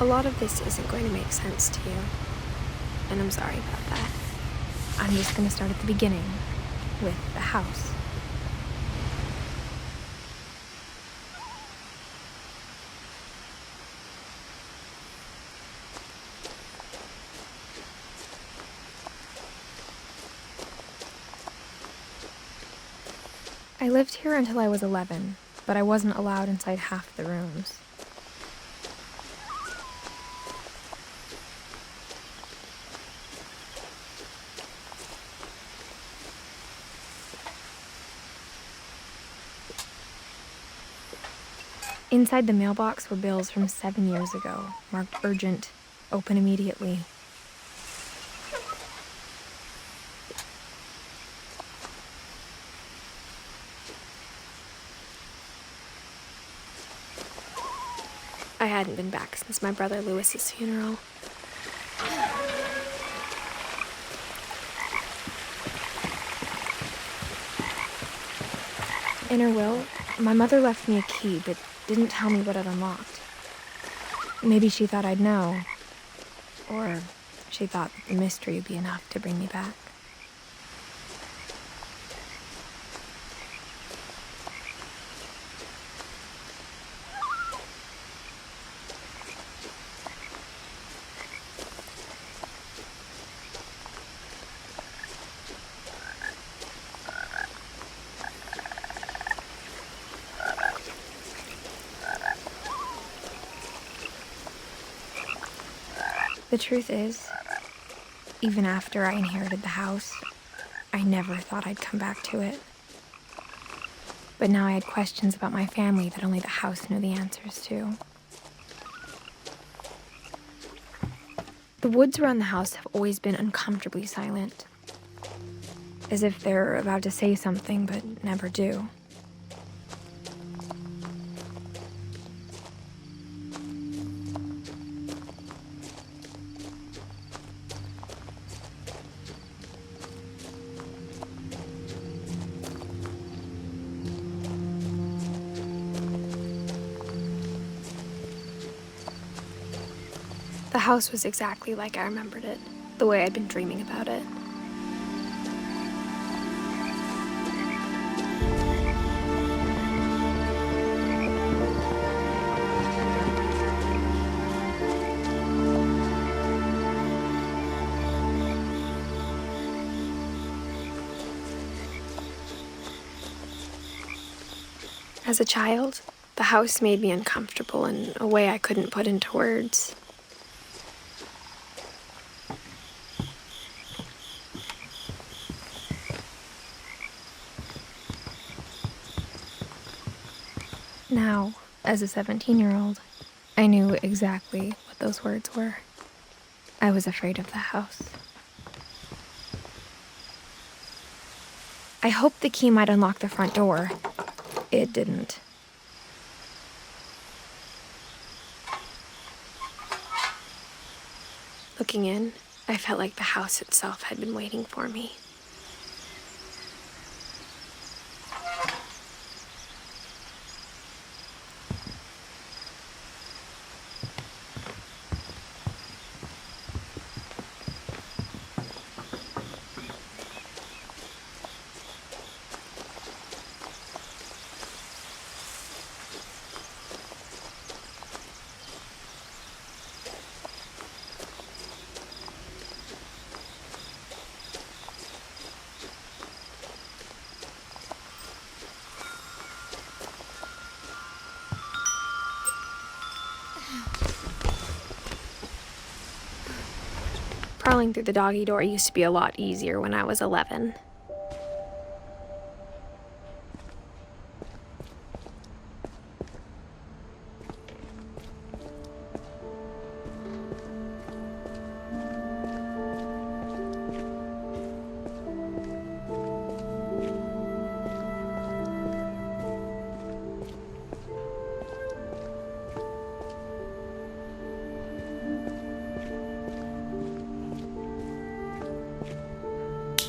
A lot of this isn't going to make sense to you, and I'm sorry about that. I'm just going to start at the beginning, with the house. I lived here until I was 11, but I wasn't allowed inside half the rooms. Inside the mailbox were bills from 7 years ago, marked urgent, open immediately. I hadn't been back since my brother Lewis's funeral. In her will, my mother left me a key, but didn't tell me what it unlocked. Maybe she thought I'd know, or she thought that the mystery would be enough to bring me back. The truth is, even after I inherited the house, I never thought I'd come back to it. But now I had questions about my family that only the house knew the answers to. The woods around the house have always been uncomfortably silent, as if they're about to say something but never do. The house was exactly like I remembered it, the way I'd been dreaming about it. As a child, the house made me uncomfortable in a way I couldn't put into words. Now, as a 17-year-old, I knew exactly what those words were. I was afraid of the house. I hoped the key might unlock the front door. It didn't. Looking in, I felt like the house itself had been waiting for me. Crawling through the doggy door used to be a lot easier when I was 11.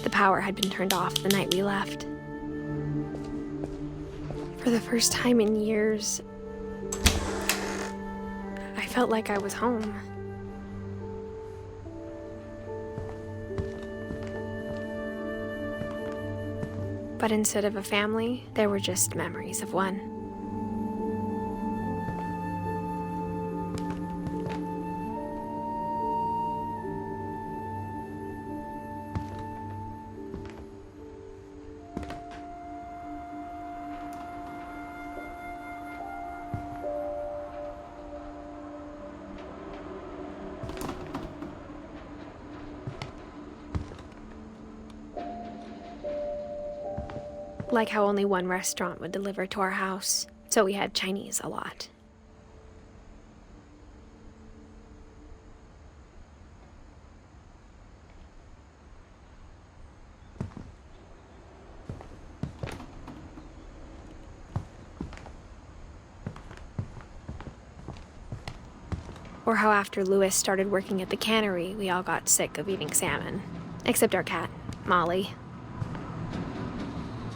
The power had been turned off the night we left. For the first time in years, I felt like I was home. But instead of a family, there were just memories of one. Like how only one restaurant would deliver to our house, so we had Chinese a lot. Or how after Louis started working at the cannery, we all got sick of eating salmon. Except our cat, Molly.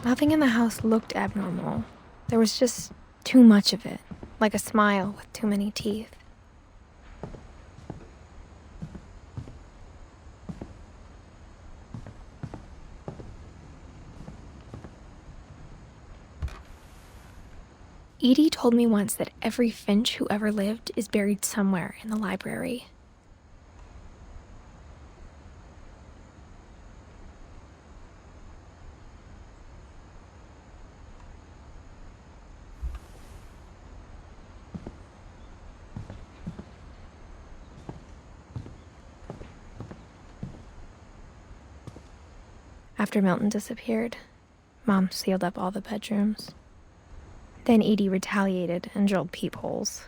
Nothing in the house looked abnormal. There was just too much of it, like a smile with too many teeth. Edie told me once that every Finch who ever lived is buried somewhere in the library. After Milton disappeared, Mom sealed up all the bedrooms. Then Edie retaliated and drilled peepholes.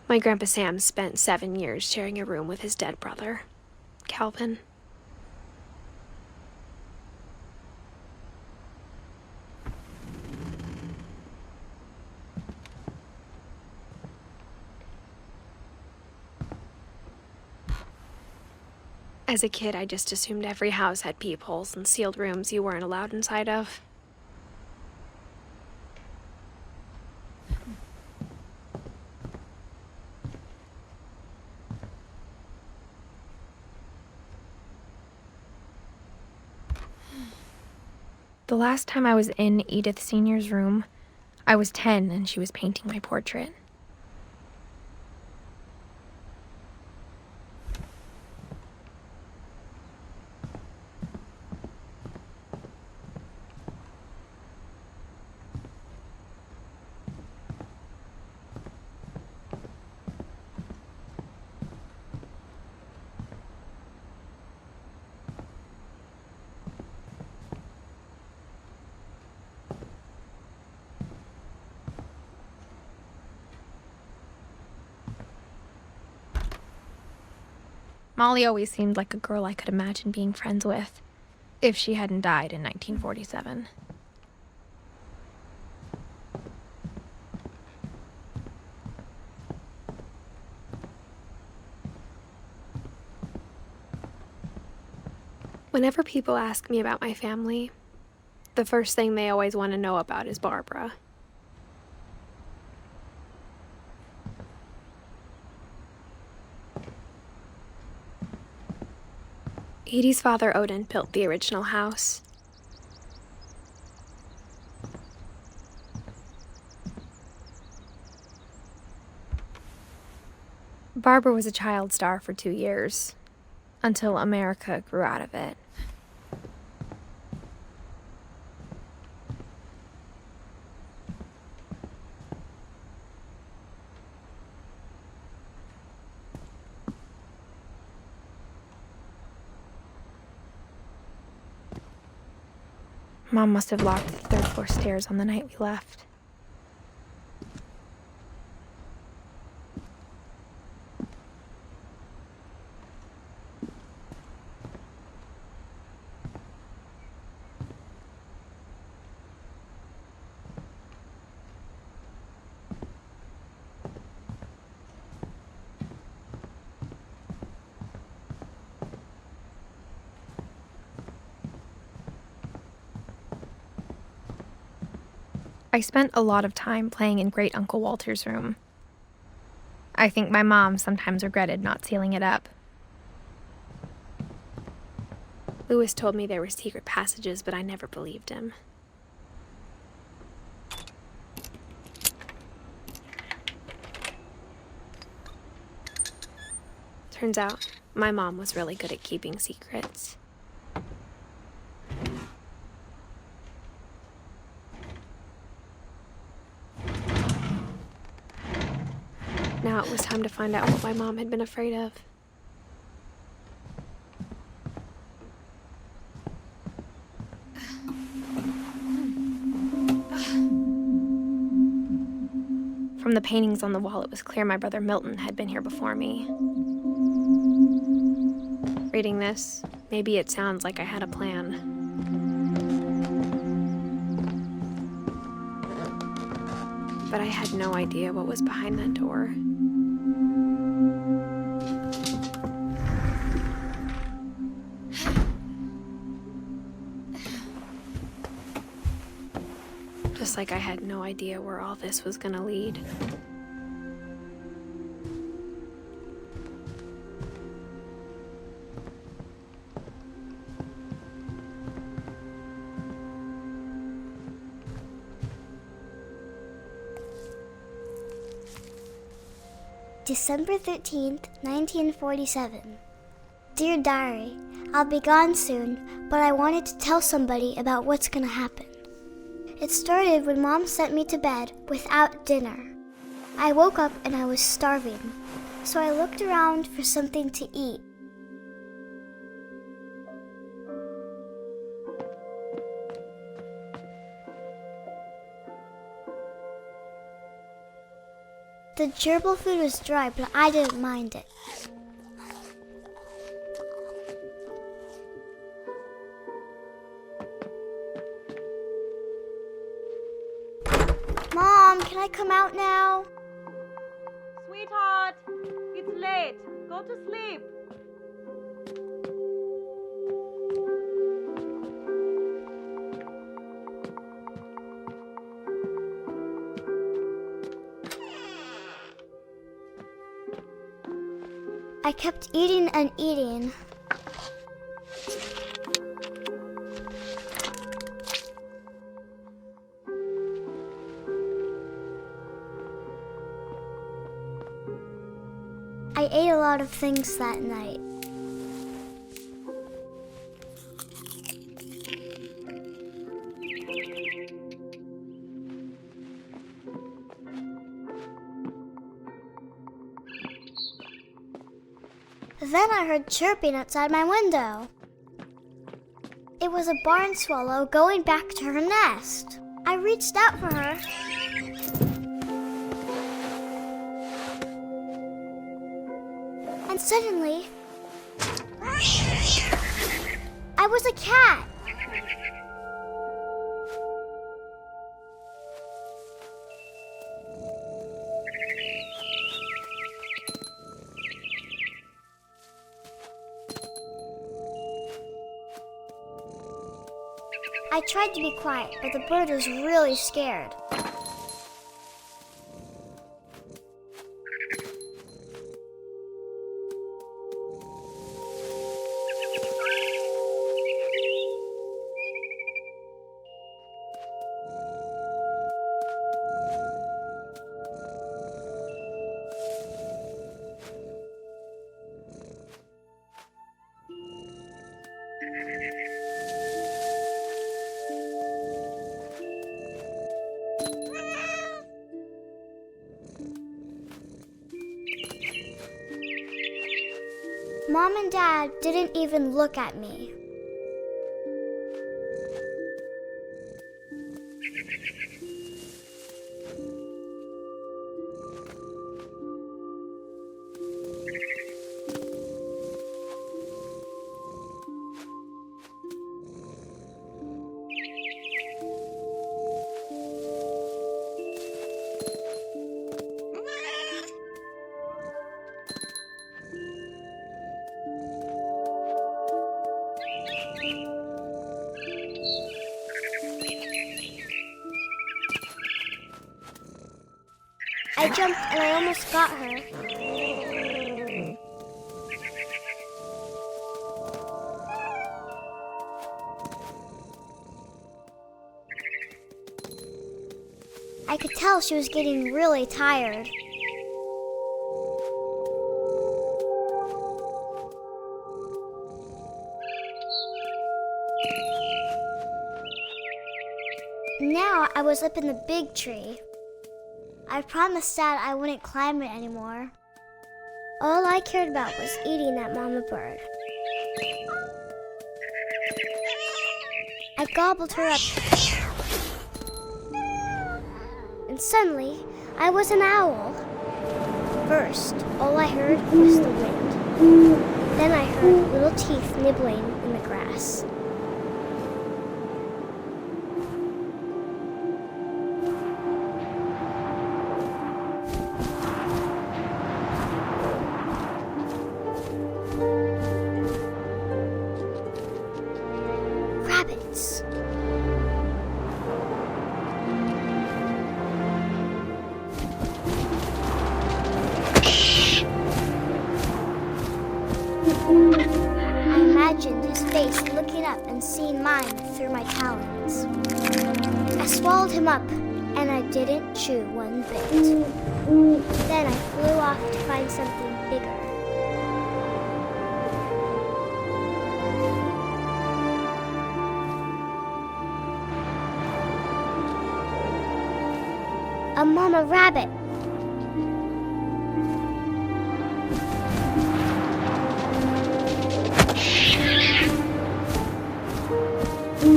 My Grandpa Sam spent 7 years sharing a room with his dead brother, Calvin. As a kid, I just assumed every house had peepholes and sealed rooms you weren't allowed inside of. The last time I was in Edith Sr.'s room, I was 10 and she was painting my portrait. Molly always seemed like a girl I could imagine being friends with, if she hadn't died in 1947. Whenever people ask me about my family, the first thing they always want to know about is Barbara. Edie's father, Odin, built the original house. Barbara was a child star for 2 years, until America grew out of it. Mom must have locked the third-floor stairs on the night we left. I spent a lot of time playing in Great Uncle Walter's room. I think my mom sometimes regretted not sealing it up. Louis told me there were secret passages, but I never believed him. Turns out, my mom was really good at keeping secrets. Now it was time to find out what my mom had been afraid of. From the paintings on the wall, it was clear my brother Milton had been here before me. Reading this, maybe it sounds like I had a plan. But I had no idea what was behind that door. Just like I had no idea where all this was gonna lead. December 13th, 1947. Dear Diary, I'll be gone soon, but I wanted to tell somebody about what's gonna happen. It started when Mom sent me to bed without dinner. I woke up and I was starving, so I looked around for something to eat. The gerbil food was dry, but I didn't mind it. Mom, can I come out now? Sweetheart, it's late. Go to sleep. I kept eating and eating. I ate a lot of things that night. Then I heard chirping outside my window. It was a barn swallow going back to her nest. I reached out for her. And suddenly, I was a cat. I tried to be quiet, but the bird was really scared. Mom and Dad didn't even look at me. I jumped and I almost got her. I could tell she was getting really tired. Now I was up in the big tree. I promised Dad I wouldn't climb it anymore. All I cared about was eating that mama bird. I gobbled her up. And suddenly, I was an owl. First, all I heard was the wind. Then I heard little teeth nibbling in the grass. Rabbits. I imagined his face looking up and seeing mine through my talons. I swallowed him up, and I didn't chew one bit. Then I flew off to find something bigger. A mama rabbit.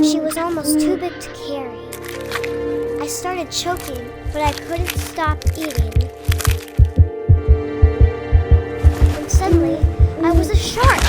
She was almost too big to carry. I started choking, but I couldn't stop eating. And suddenly, I was a shark.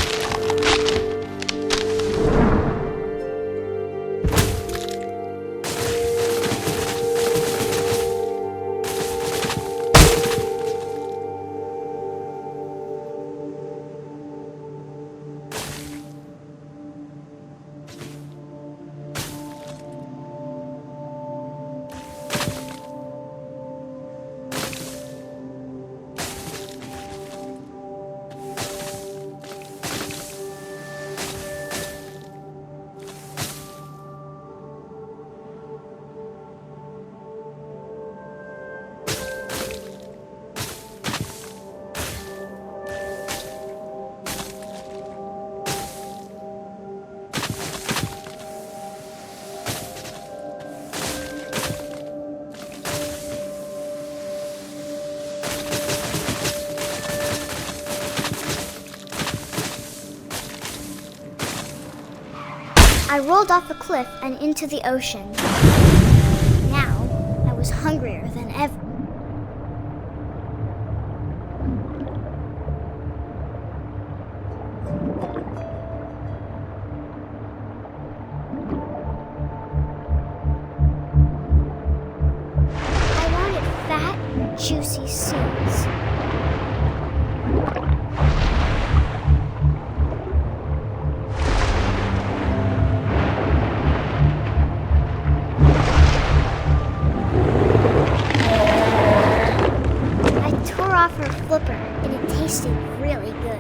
I rolled off a cliff and into the ocean. Now, I was hungrier than ever. I wanted fat, juicy seeds. Her flipper, and it tasted really good.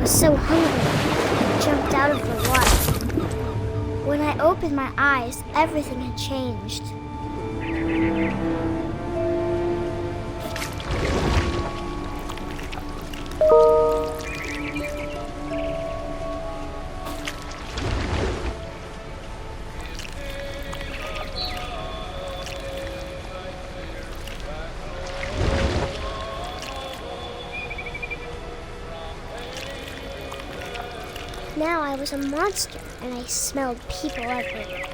So hungry, I jumped out of the water. When I opened my eyes, everything had changed. Now I was a monster, and I smelled people everywhere.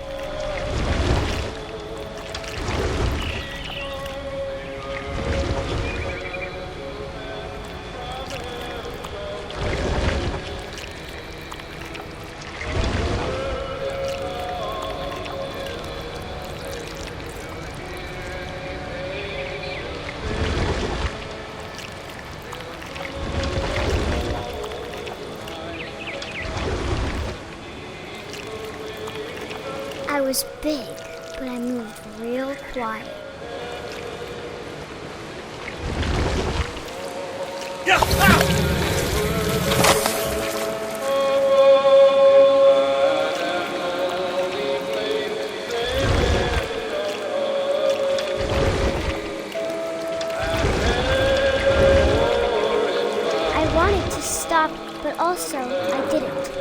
was big, but I moved real quiet. I wanted to stop, but also I didn't.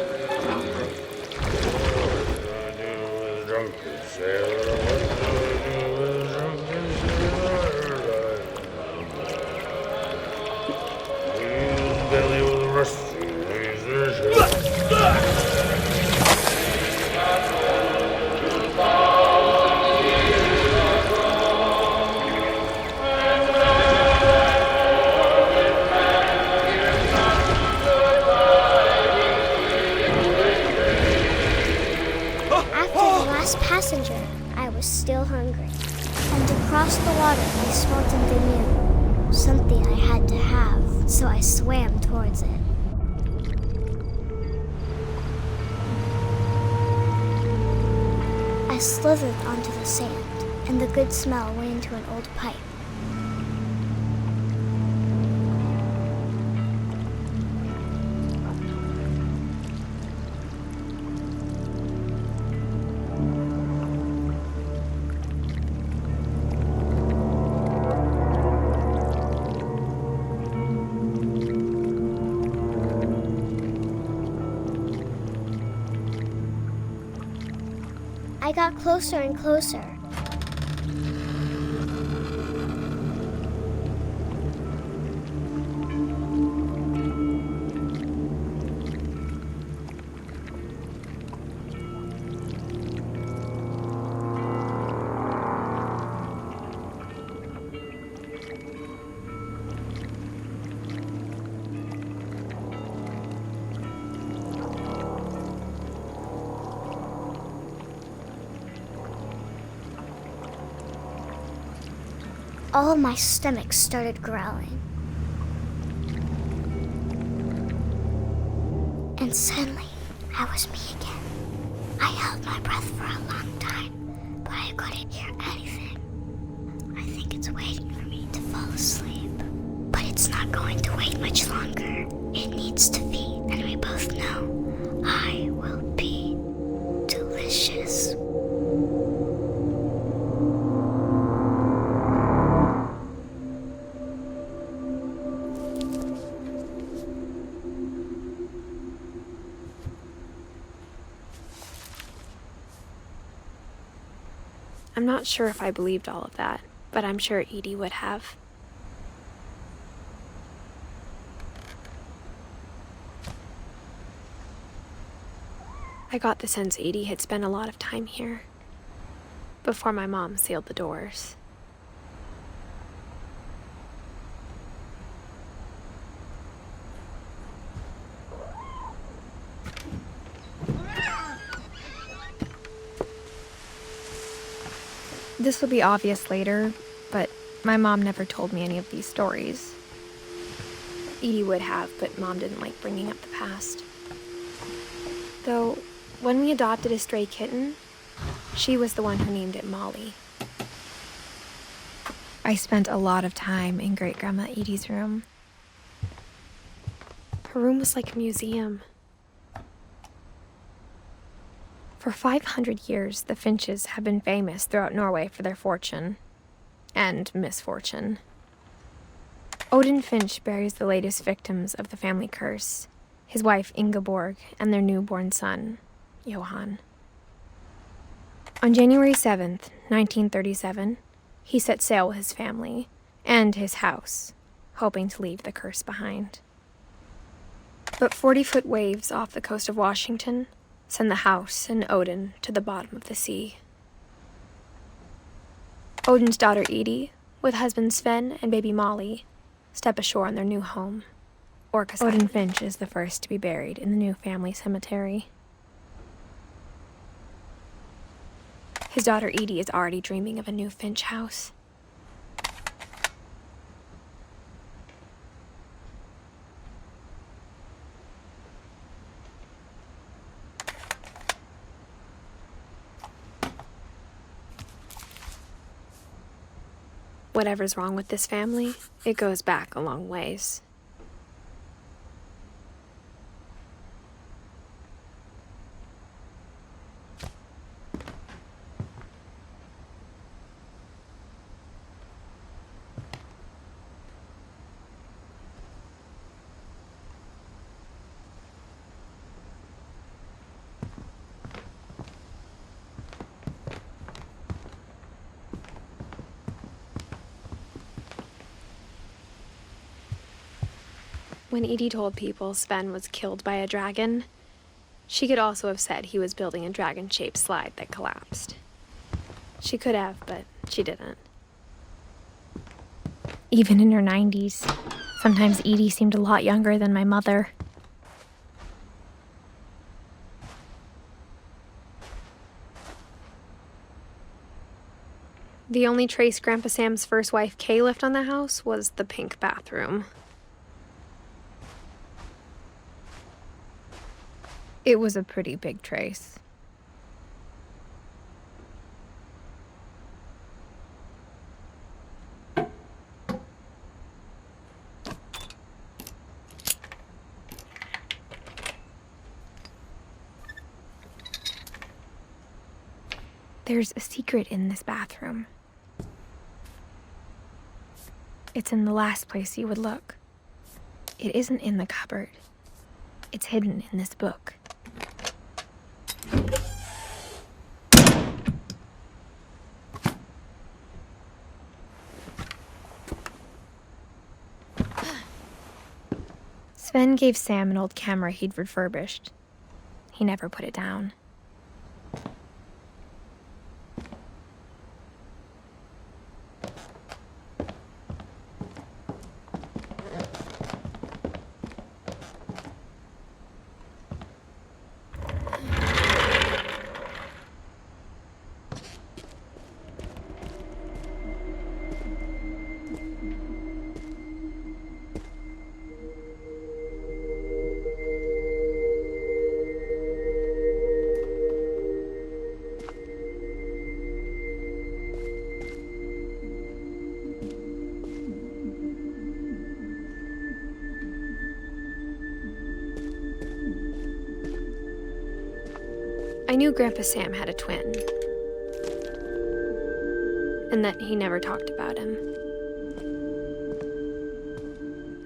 Passenger, I was still hungry. And across the water, I smelled something new. Something I had to have, so I swam towards it. I slithered onto the sand, and the good smell went into an old pipe. I got closer and closer. All my stomach started growling. And suddenly, I was me again. I held my breath for a long time, but I couldn't hear anything. I think it's waiting for me to fall asleep. But it's not going to wait much longer. It needs to feed, and we both know I will be delicious. I'm not sure if I believed all of that, but I'm sure Edie would have. I got the sense Edie had spent a lot of time here, before my mom sealed the doors. This will be obvious later, but my mom never told me any of these stories. Edie would have, but Mom didn't like bringing up the past. Though, when we adopted a stray kitten, she was the one who named it Molly. I spent a lot of time in Great-Grandma Edie's room. Her room was like a museum. For 500 years, the Finches have been famous throughout Norway for their fortune and misfortune. Odin Finch buries the latest victims of the family curse, his wife Ingeborg and their newborn son, Johan. On January 7th, 1937, he set sail with his family and his house, hoping to leave the curse behind. But 40-foot waves off the coast of Washington send the house and Odin to the bottom of the sea. Odin's daughter Edie, with husband Sven and baby Molly, step ashore on their new home. Odin Finch is the first to be buried in the new family cemetery. His daughter Edie is already dreaming of a new Finch house. Whatever's wrong with this family, it goes back a long ways. When Edie told people Sven was killed by a dragon, she could also have said he was building a dragon-shaped slide that collapsed. She could have, but she didn't. Even in her 90s, sometimes Edie seemed a lot younger than my mother. The only trace Grandpa Sam's first wife, Kay, left on the house was the pink bathroom. It was a pretty big trace. There's a secret in this bathroom. It's in the last place you would look. It isn't in the cupboard. It's hidden in this book. Sven gave Sam an old camera he'd refurbished. He never put it down. I knew Grandpa Sam had a twin, and that he never talked about him.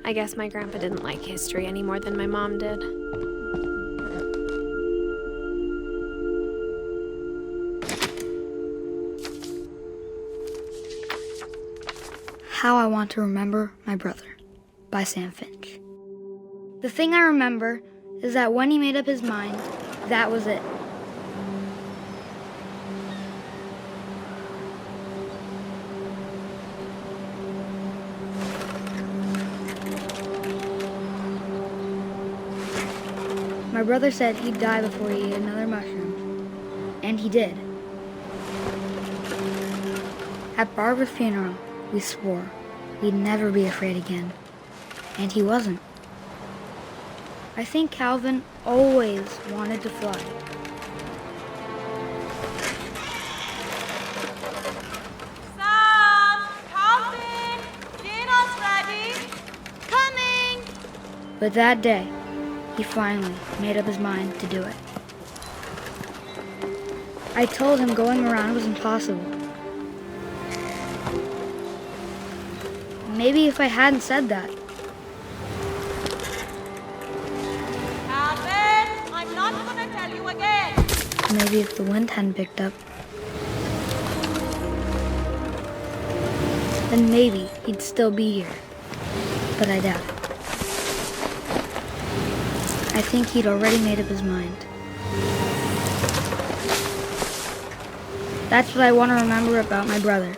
I guess my grandpa didn't like history any more than my mom did. How I Want to Remember My Brother by Sam Finch. The thing I remember is that when he made up his mind, that was it. My brother said he'd die before he ate another mushroom, and he did. At Barbara's funeral, we swore we'd never be afraid again, and he wasn't. I think Calvin always wanted to fly. Sam! Calvin! Dinner's ready! Coming! But that day, he finally made up his mind to do it. I told him going around was impossible. Maybe if I hadn't said that, Calvin! I'm not gonna tell you again! maybe if the wind hadn't picked up, then maybe he'd still be here. But I doubt it. I think he'd already made up his mind. That's what I want to remember about my brother.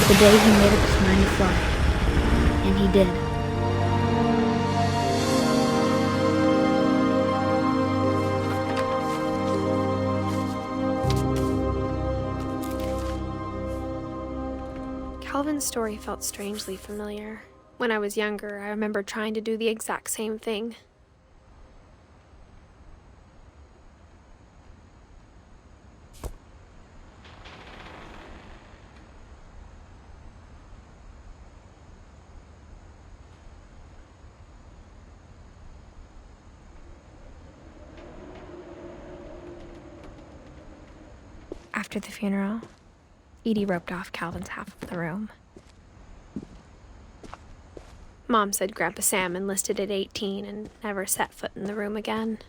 The day he made up his mind to fly. And he did. Calvin's story felt strangely familiar. When I was younger, I remember trying to do the exact same thing. After the funeral, Edie roped off Calvin's half of the room. Mom said Grandpa Sam enlisted at 18 and never set foot in the room again.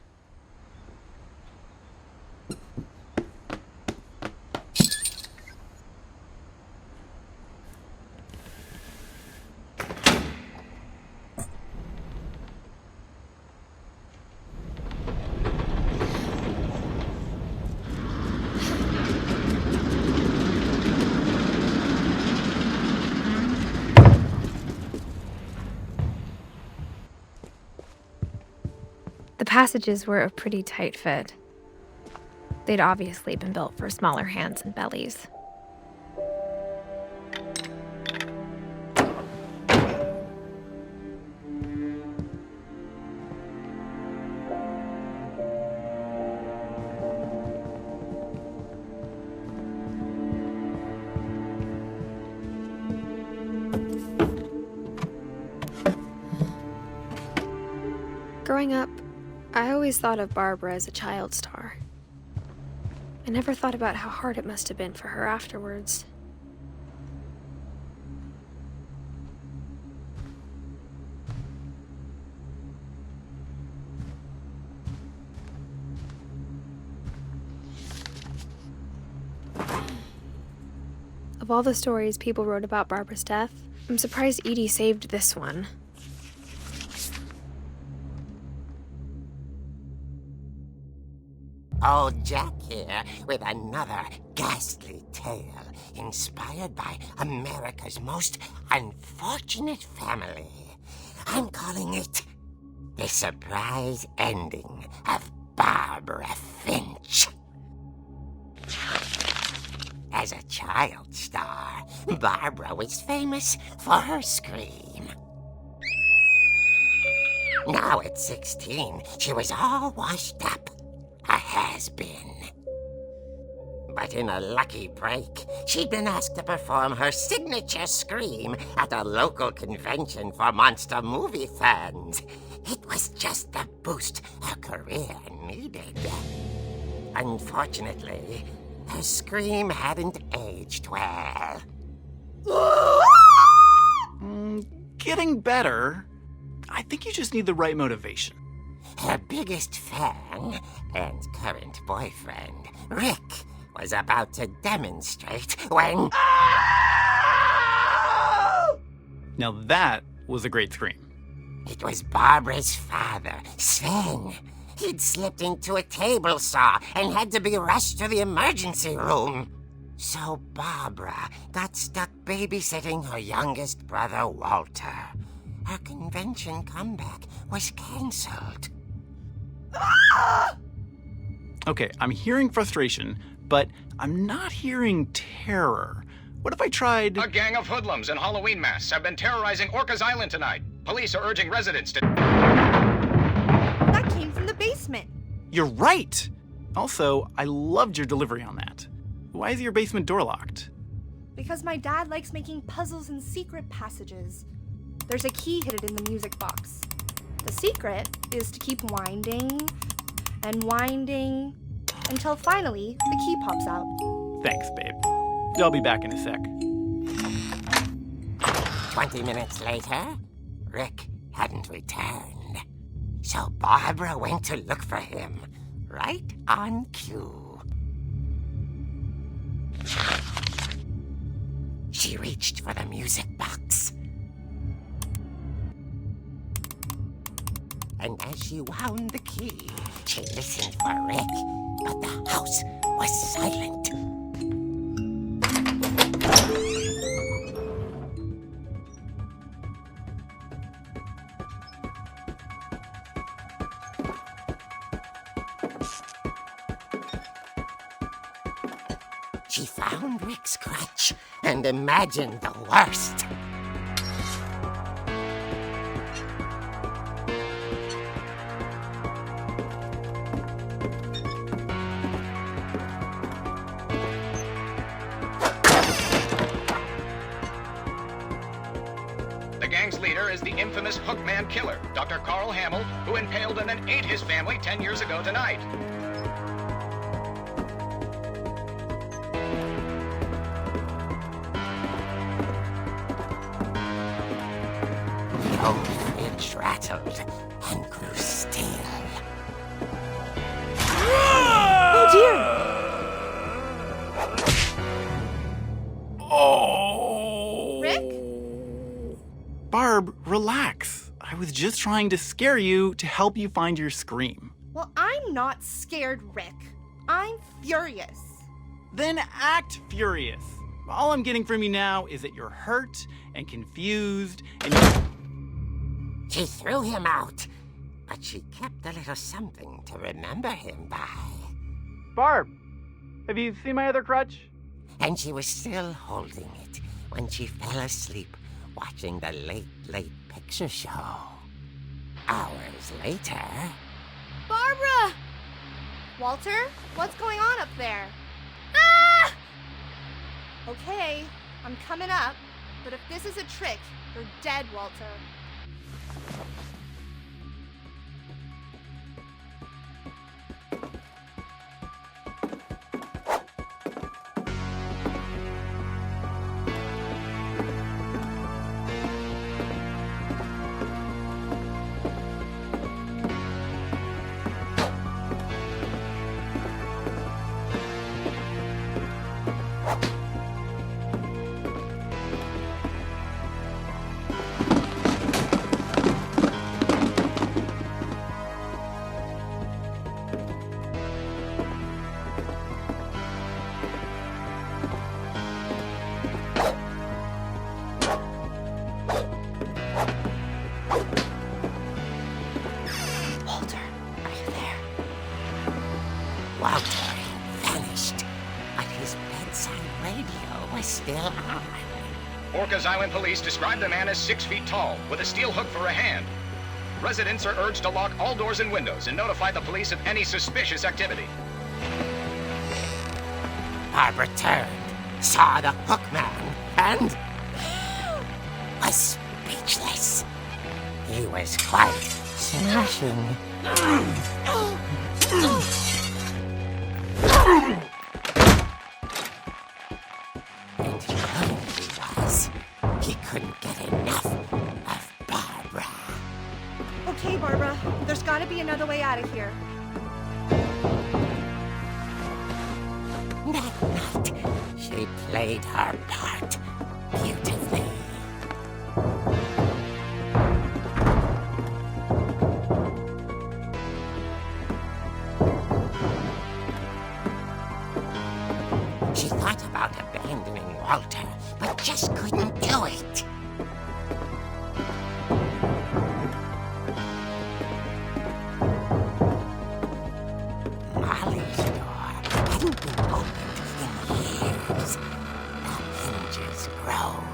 The passages were a pretty tight fit. They'd obviously been built for smaller hands and bellies. Growing up, I always thought of Barbara as a child star. I never thought about how hard it must have been for her afterwards. Of all the stories people wrote about Barbara's death, I'm surprised Edie saved this one. Old Jack here with another ghastly tale inspired by America's most unfortunate family. I'm calling it The Surprise Ending of Barbara Finch. As a child star, Barbara was famous for her scream. Now at 16, she was all washed up. A has-been. But in a lucky break, she'd been asked to perform her signature scream at a local convention for monster movie fans. It was just the boost her career needed. Unfortunately, her scream hadn't aged well. Getting better. I think you just need the right motivation. Her biggest fan and current boyfriend, Rick, was about to demonstrate when... Now that was a great scream. It was Barbara's father, Sven. He'd slipped into a table saw and had to be rushed to the emergency room. So Barbara got stuck babysitting her youngest brother, Walter. Her convention comeback was cancelled. Okay, I'm hearing frustration, but I'm not hearing terror. What if I tried... A gang of hoodlums in Halloween masks have been terrorizing Orcas Island tonight. Police are urging residents to... That came from the basement. You're right! Also, I loved your delivery on that. Why is your basement door locked? Because my dad likes making puzzles and secret passages. There's a key hidden in the music box. The secret is to keep winding and winding until finally the key pops out. Thanks, babe. I'll be back in a sec. 20 minutes later, Rick hadn't returned. So Barbara went to look for him, right on cue. She reached for the music box. And as she wound the key, she listened for Rick, but the house was silent. She found Rick's crutch and imagined the worst. is the infamous Hookman killer, Dr. Carl Hamill, who impaled and then ate his family 10 years ago tonight. The old Finch rattled and grew still. Oh dear! Oh! Rick? Barb, relax. I was just trying to scare you to help you find your scream. Well, I'm not scared, Rick. I'm furious. Then act furious. All I'm getting from you now is that you're hurt and confused and She threw him out, but she kept a little something to remember him by. Barb, have you seen my other crutch? And she was still holding it when she fell asleep watching the late picture show. Hours later... Barbara! Walter, what's going on up there? Ah! Okay, I'm coming up, but if this is a trick, you're dead, Walter. Walter vanished, but his bedside radio was still on. Orcas Island police describe the man as 6 feet tall, with a steel hook for a hand. Residents are urged to lock all doors and windows and notify the police of any suspicious activity. Barbara turned, saw the hook man, and was speechless. He was quite smashing. And he was. He couldn't get enough of Barbara. Okay, Barbara, there's gotta be another way out of here. That night, she played her part beautifully. She thought about abandoning Walter, but just couldn't do it. Molly's door hadn't been opened in years. The hinges groaned.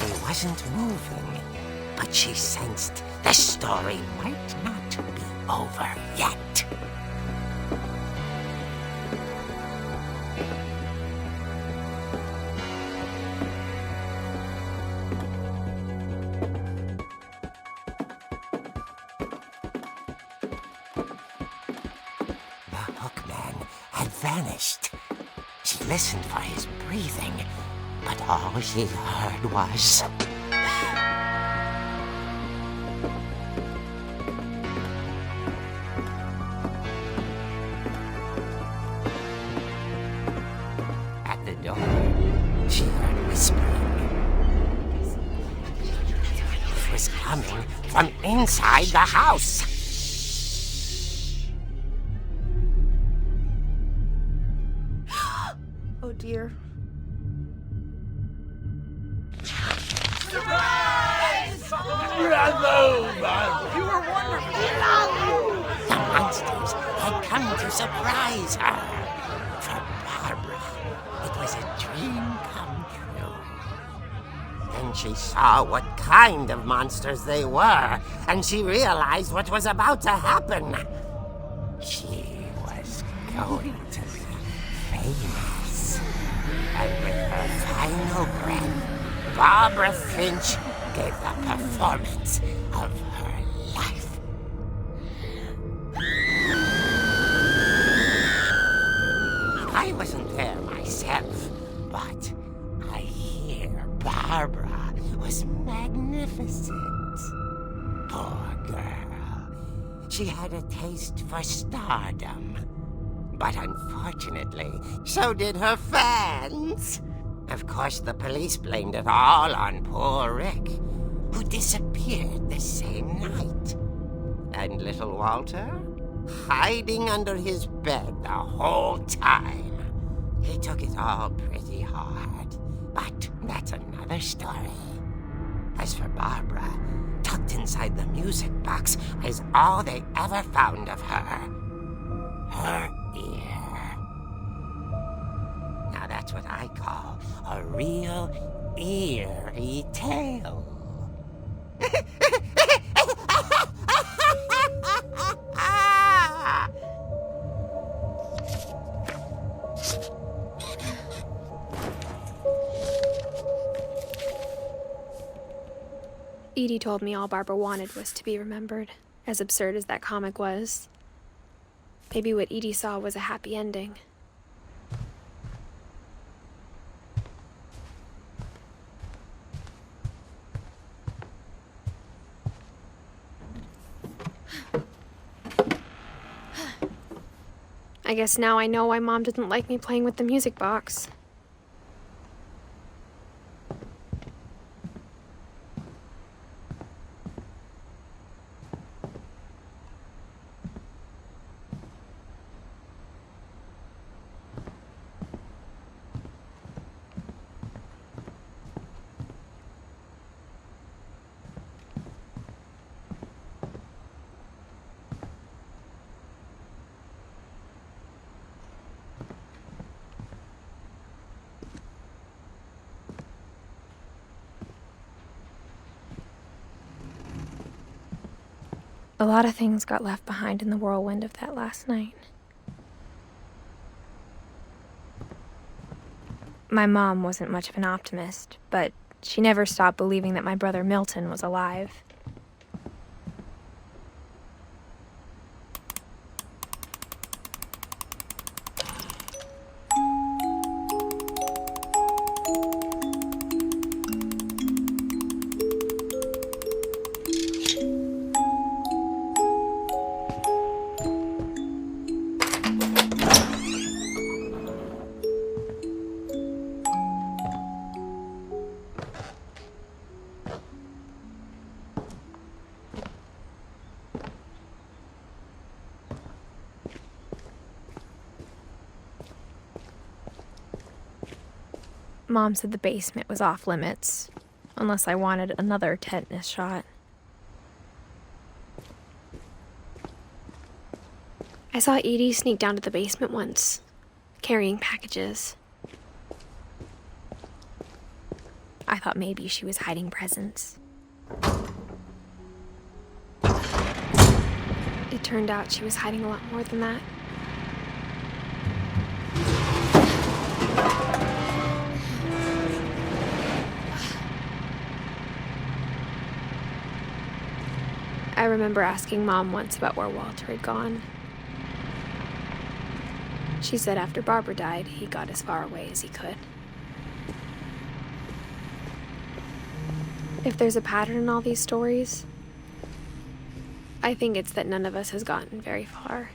He wasn't moving, but she sensed the story might not be over yet. The hookman had vanished. She listened for his breathing, but all she heard was... At the door, she heard whispering. It was coming from inside the house. Oh dear. The monsters had come to surprise her. For Barbara, it was a dream come true. Then she saw what kind of monsters they were, and she realized what was about to happen. She was going to be famous. And with her final breath, Barbara Finch gave the performance of her life. I wasn't there myself, but I hear Barbara was magnificent. Poor girl. She had a taste for stardom. But unfortunately, so did her fans. Of course, the police blamed it all on poor Rick, who disappeared the same night. And little Walter, hiding under his bed the whole time. He took it all pretty hard, but that's another story. As for Barbara, tucked inside the music box is all they ever found of her. Her ear. Now that's what I call a real eerie tale. Edie told me all Barbara wanted was to be remembered, as absurd as that comic was. Maybe what Edie saw was a happy ending. I guess now I know why Mom didn't like me playing with the music box. A lot of things got left behind in the whirlwind of that last night. My mom wasn't much of an optimist, but she never stopped believing that my brother Milton was alive. Mom said the basement was off limits, unless I wanted another tetanus shot. I saw Edie sneak down to the basement once, carrying packages. I thought maybe she was hiding presents. It turned out she was hiding a lot more than that. I remember asking Mom once about where Walter had gone. She said after Barbara died, he got as far away as he could. If there's a pattern in all these stories, I think it's that none of us has gotten very far.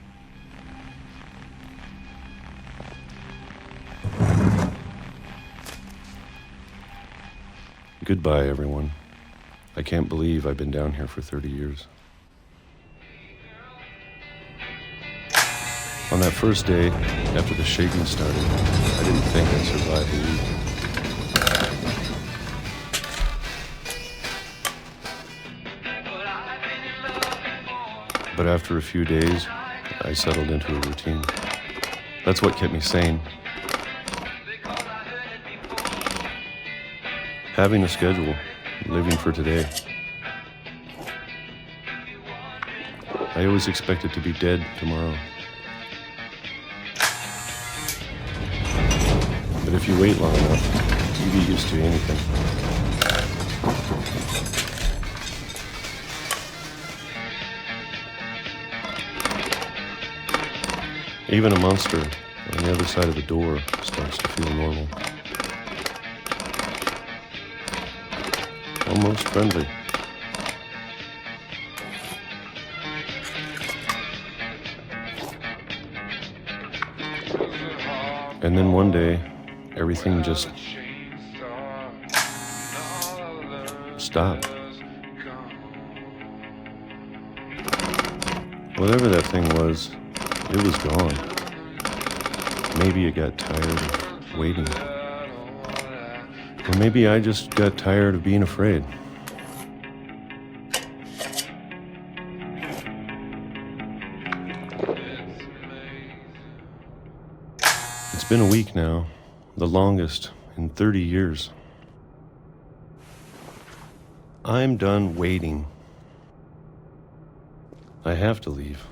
Goodbye, everyone. I can't believe I've been down here for 30 years. On that first day, after the shaking started, I didn't think I'd survive a week. But after a few days, I settled into a routine. That's what kept me sane. Having a schedule living for today. I always expected to be dead tomorrow. But if you wait long enough, you get used to anything. Even a monster on the other side of the door starts to feel normal. Almost friendly. And then one day, everything just stopped. Whatever that thing was, it was gone. Maybe it got tired of waiting. Or maybe I just got tired of being afraid. It's been a week now, the longest in 30 years. I'm done waiting. I have to leave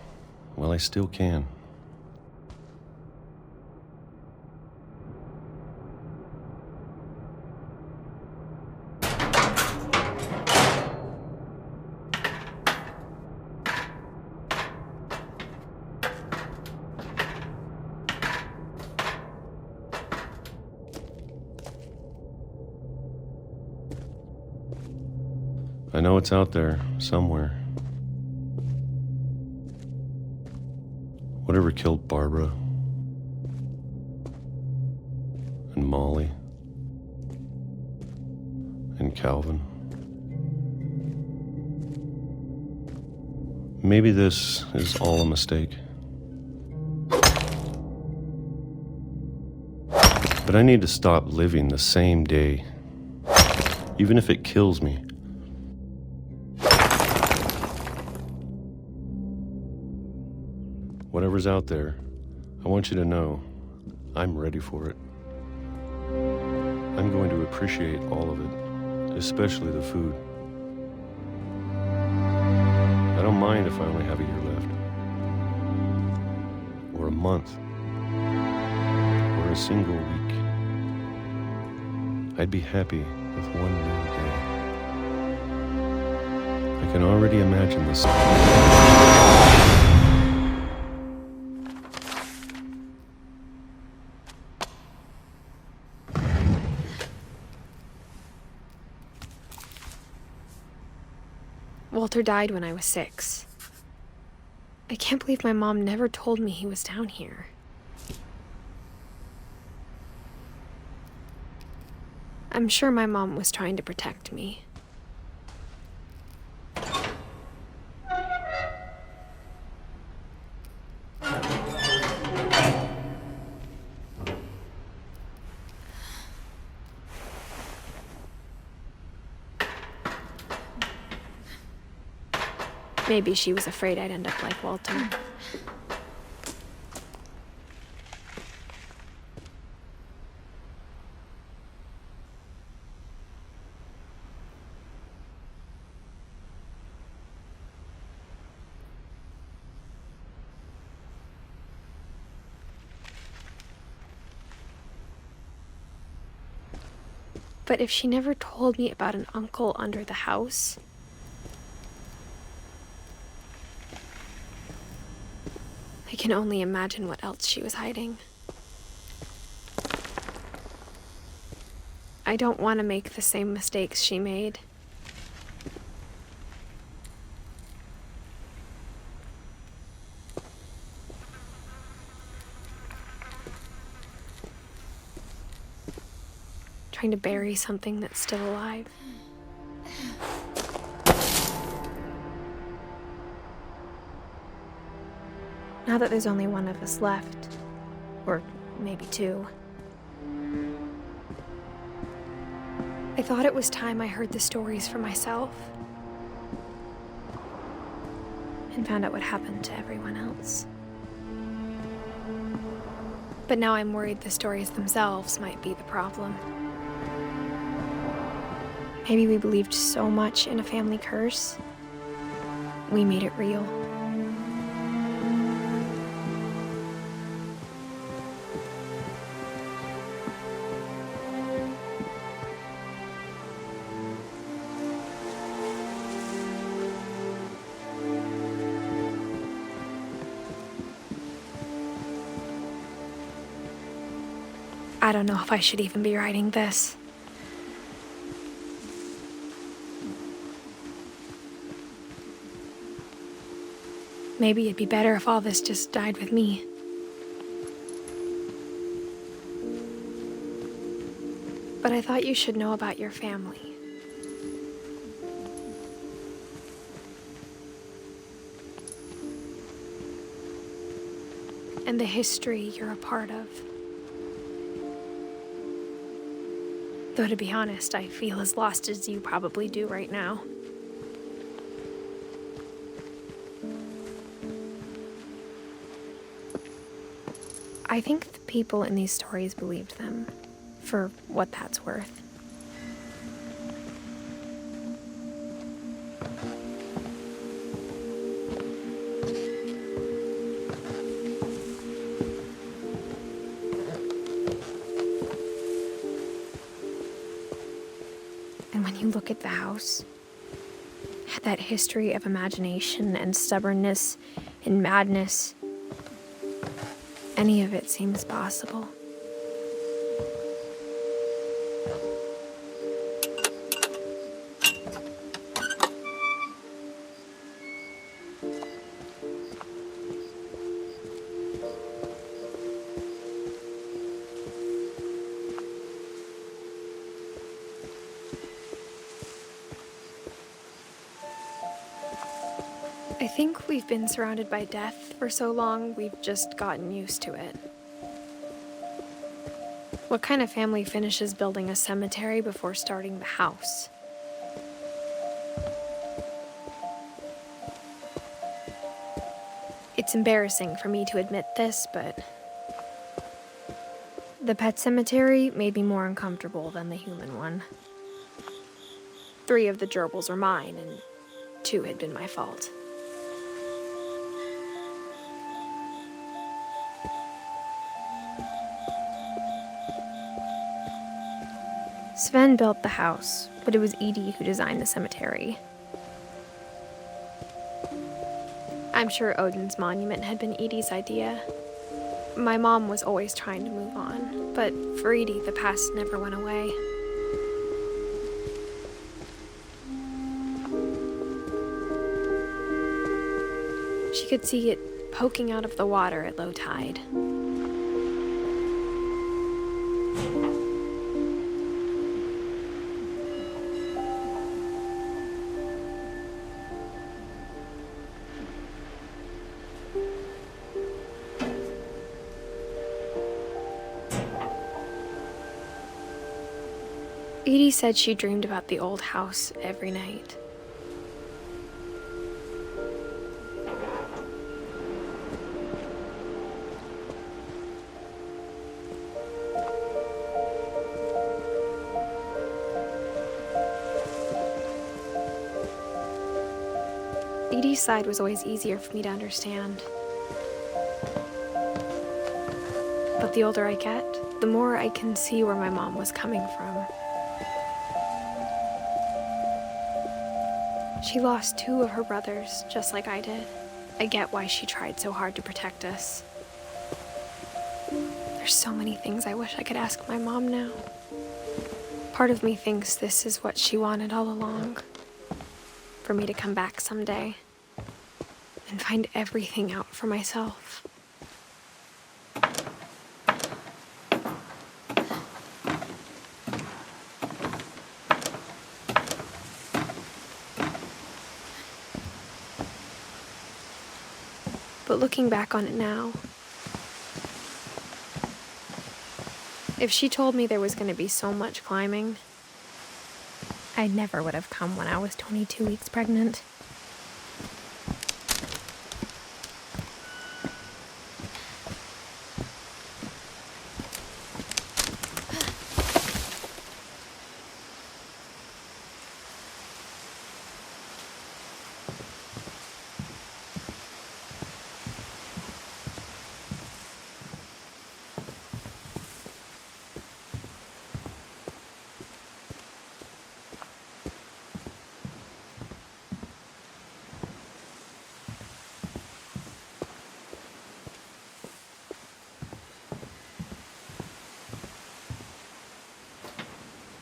while I still can. I know it's out there, somewhere. Whatever killed Barbara and Molly and Calvin. Maybe this is all a mistake. But I need to stop living the same day, even if it kills me. Whatever's out there, I want you to know I'm ready for it. I'm going to appreciate all of it, especially the food. I don't mind if I only have a year left, or a month, or a single week. I'd be happy with one new day. I can already imagine this. Walter died when I was 6. I can't believe my mom never told me he was down here. I'm sure my mom was trying to protect me. Maybe she was afraid I'd end up like Walter. But if she never told me about an uncle under the house, I can only imagine what else she was hiding. I don't want to make the same mistakes she made. Trying to bury something that's still alive. Now that there's only one of us left, or maybe 2, I thought it was time I heard the stories for myself and found out what happened to everyone else. But now I'm worried the stories themselves might be the problem. Maybe we believed so much in a family curse, we made it real. I don't know if I should even be writing this. Maybe it'd be better if all this just died with me. But I thought you should know about your family. And the history you're a part of. Though to be honest, I feel as lost as you probably do right now. I think the people in these stories believed them, for what that's worth. And when you look at the house, that history of imagination and stubbornness and madness, any of it seems possible. I think we've been surrounded by death for so long, we've just gotten used to it. What kind of family finishes building a cemetery before starting the house? It's embarrassing for me to admit this, but the pet cemetery made me more uncomfortable than the human one. 3 of the gerbils were mine, and 2 had been my fault. Sven built the house, but it was Edith who designed the cemetery. I'm sure Odin's monument had been Edith's idea. My mom was always trying to move on, but for Edith, the past never went away. She could see it poking out of the water at low tide. Edie said she dreamed about the old house every night. Edie's side was always easier for me to understand. But the older I get, the more I can see where my mom was coming from. She lost 2 of her brothers, just like I did. I get why she tried so hard to protect us. There's so many things I wish I could ask my mom now. Part of me thinks this is what she wanted all along. For me to come back someday and find everything out for myself. But looking back on it now, if she told me there was going to be so much climbing, I never would have come when I was 22 weeks pregnant.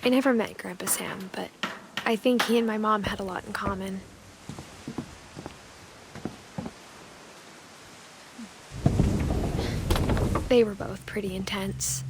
I never met Grandpa Sam, but I think he and my mom had a lot in common. They were both pretty intense.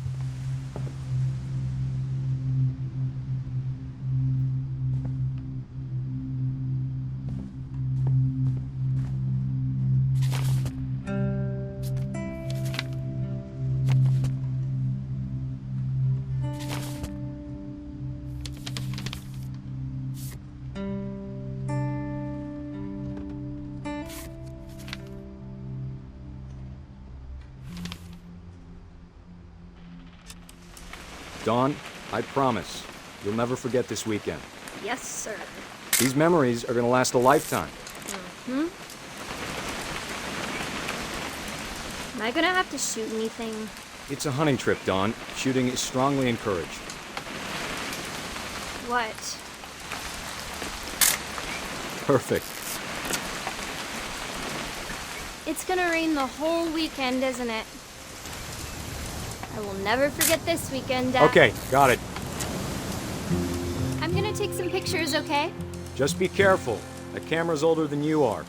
Dawn, I promise, you'll never forget this weekend. Yes, sir. These memories are gonna last a lifetime. Hmm? Am I gonna have to shoot anything? It's a hunting trip, Dawn. Shooting is strongly encouraged. What? Perfect. It's gonna rain the whole weekend, isn't it? I will never forget this weekend, Dad. Okay, got it. I'm gonna take some pictures, okay? Just be careful. That camera's older than you are.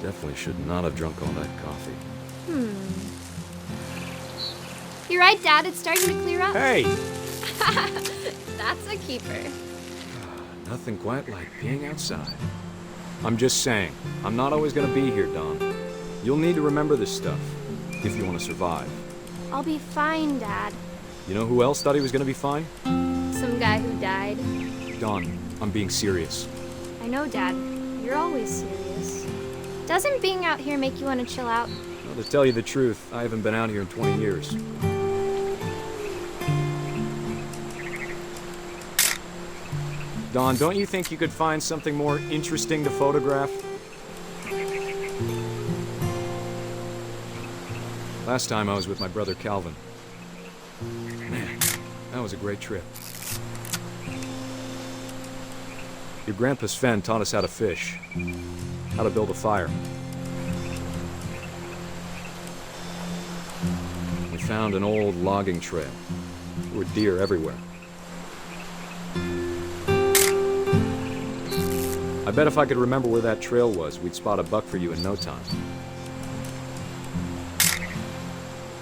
Definitely should not have drunk all that coffee. You're right, Dad. It's starting to clear up. Hey! That's a keeper. Nothing quite like being outside. I'm just saying, I'm not always gonna be here, Dawn. You'll need to remember this stuff, if you want to survive. I'll be fine, Dad. You know who else thought he was gonna be fine? Some guy who died. Dawn, I'm being serious. I know, Dad. You're always serious. Doesn't being out here make you want to chill out? Well, to tell you the truth, I haven't been out here in 20 years. Dawn, don't you think you could find something more interesting to photograph? Last time I was with my brother Calvin. Man, that was a great trip. Your grandpa Sven taught us how to fish, how to build a fire. We found an old logging trail. There were deer everywhere. I bet if I could remember where that trail was, we'd spot a buck for you in no time.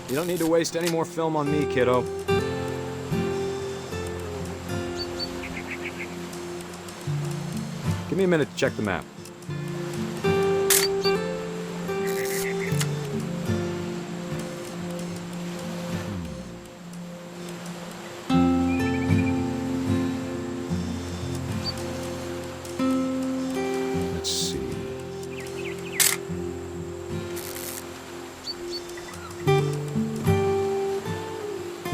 You don't need to waste any more film on me, kiddo. Give me a minute to check the map. Let's see.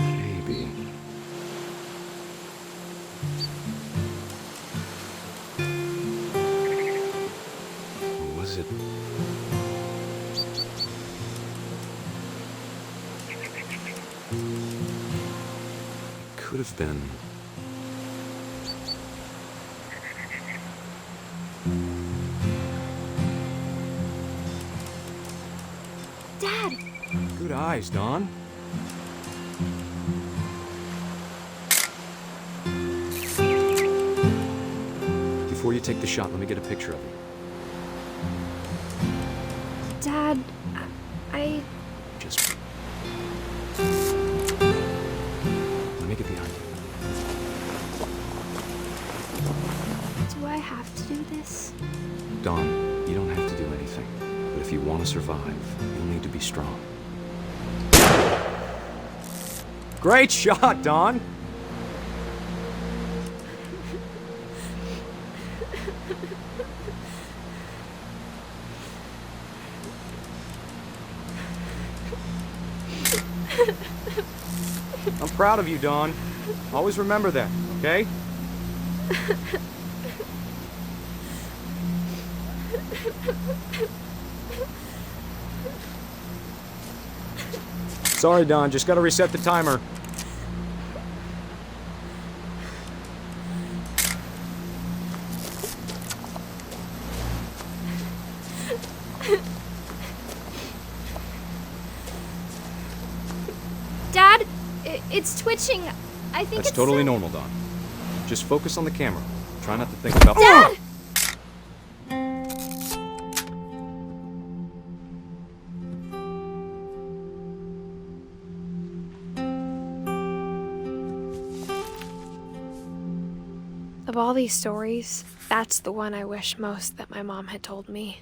Maybe. Or was it? It could have been. Dad! Good eyes, Dawn. Before you take the shot, let me get a picture of you. Dad, I... Just... Let me get behind you. Do I have to do this? Dawn, you don't have to do anything. But if you want to survive, you'll need to be strong. Great shot, Dawn! I'm proud of you, Dawn. Always remember that, okay? Sorry, Dawn. Just gotta reset the timer. It's twitching. I think That's it's totally normal, Dawn. Just focus on the camera. Try not to think about... Dad! Of all these stories, that's the one I wish most that my mom had told me.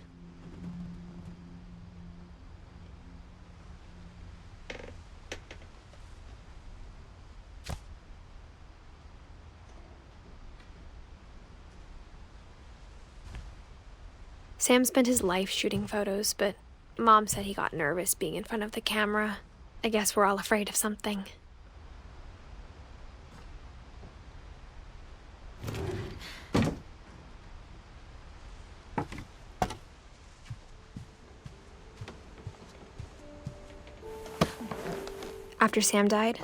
Sam spent his life shooting photos, but Mom said he got nervous being in front of the camera. I guess we're all afraid of something. After Sam died,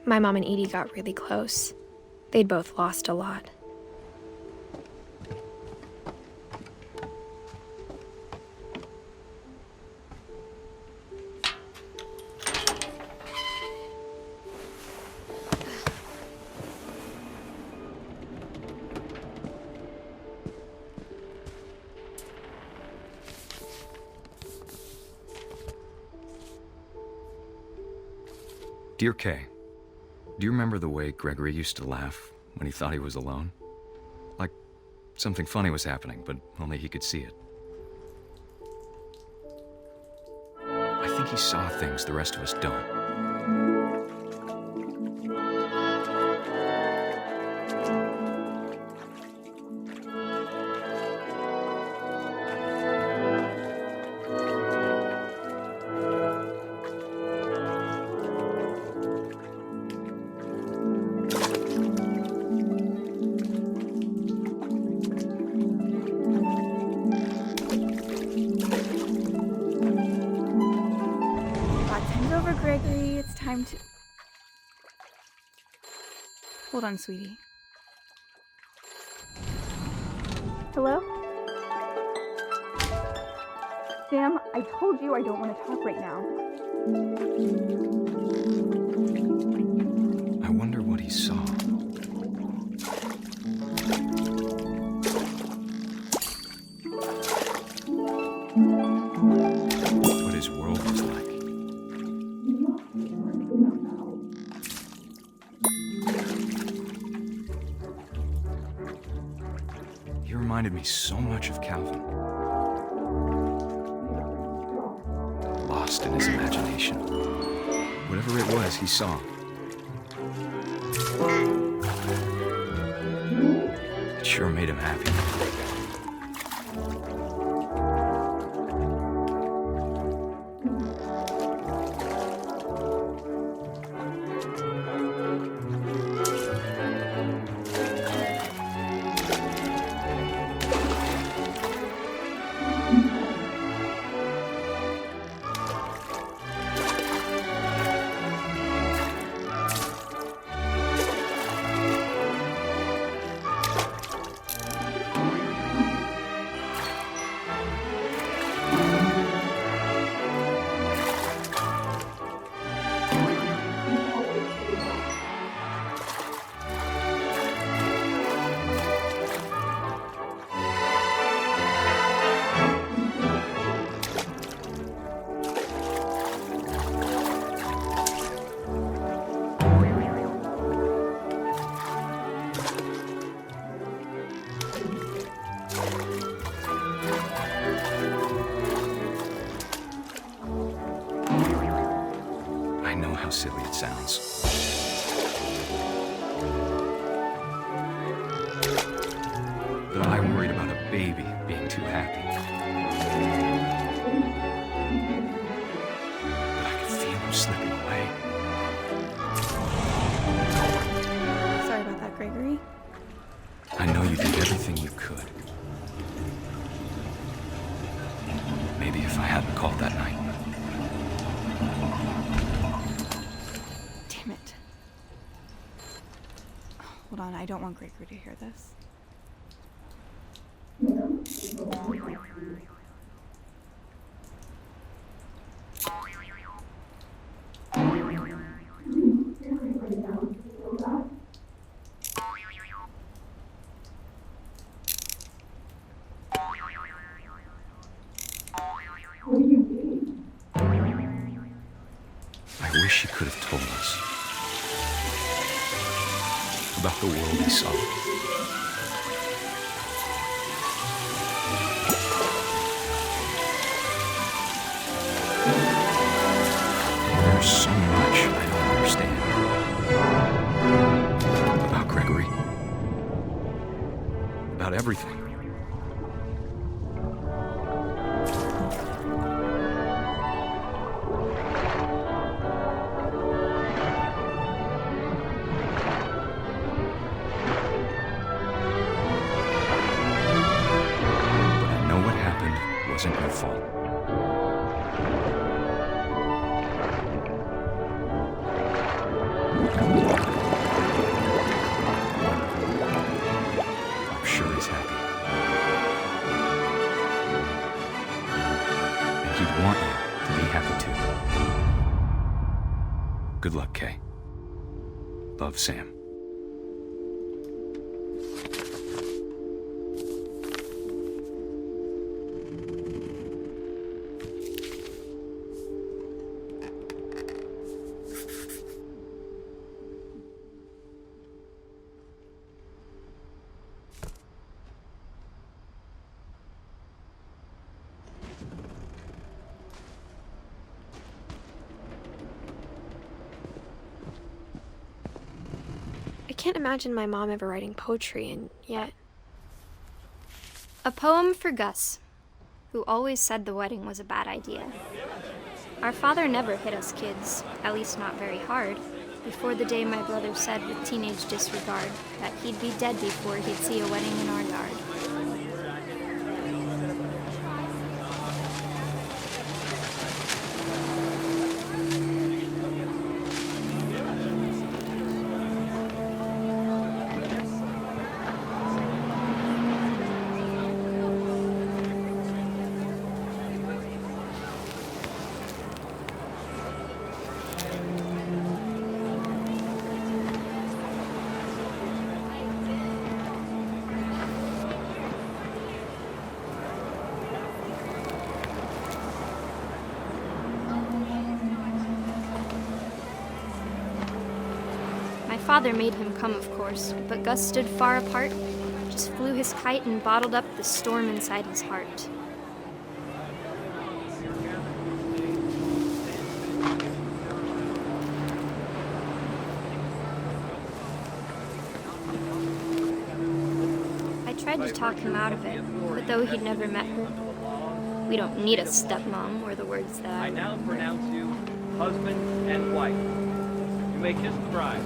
my mom and Edie got really close. They'd both lost a lot. Dear Kay, do you remember the way Gregory used to laugh when he thought he was alone? Like something funny was happening, but only he could see it. I think he saw things the rest of us don't. Gregory, it's time to... Hold on, sweetie. Hello? Sam, I told you I don't want to talk right now. I wonder what he saw. What his world was like. He reminded me so much of Calvin. Lost in his imagination. Whatever it was he saw. It sure made him happy. I know how silly it sounds. But I worried about a baby being too happy. But I could feel him slipping away. Sorry about that, Gregory. I know you did everything you could. Maybe if I hadn't called that night. Damn it. Hold on, I don't want Gregory to hear this. she could have told us about the world he saw. There's so much I don't understand about Gregory, about everything. Wasn't your fault. I'm sure he's happy. And he'd want you to be happy too. Good luck, Kay. Love, Sam. I can't imagine my mom ever writing poetry, and yet... A poem for Gus, who always said the wedding was a bad idea. Our father never hit us kids, at least not very hard, before the day my brother said with teenage disregard that he'd be dead before he'd see a wedding in our yard. My father made him come, of course, but Gus stood far apart, just flew his kite and bottled up the storm inside his heart. I tried to talk him out of it, but though he'd never met her, "We don't need a stepmom," were the words that I now pronounce you husband and wife. You may kiss the bride.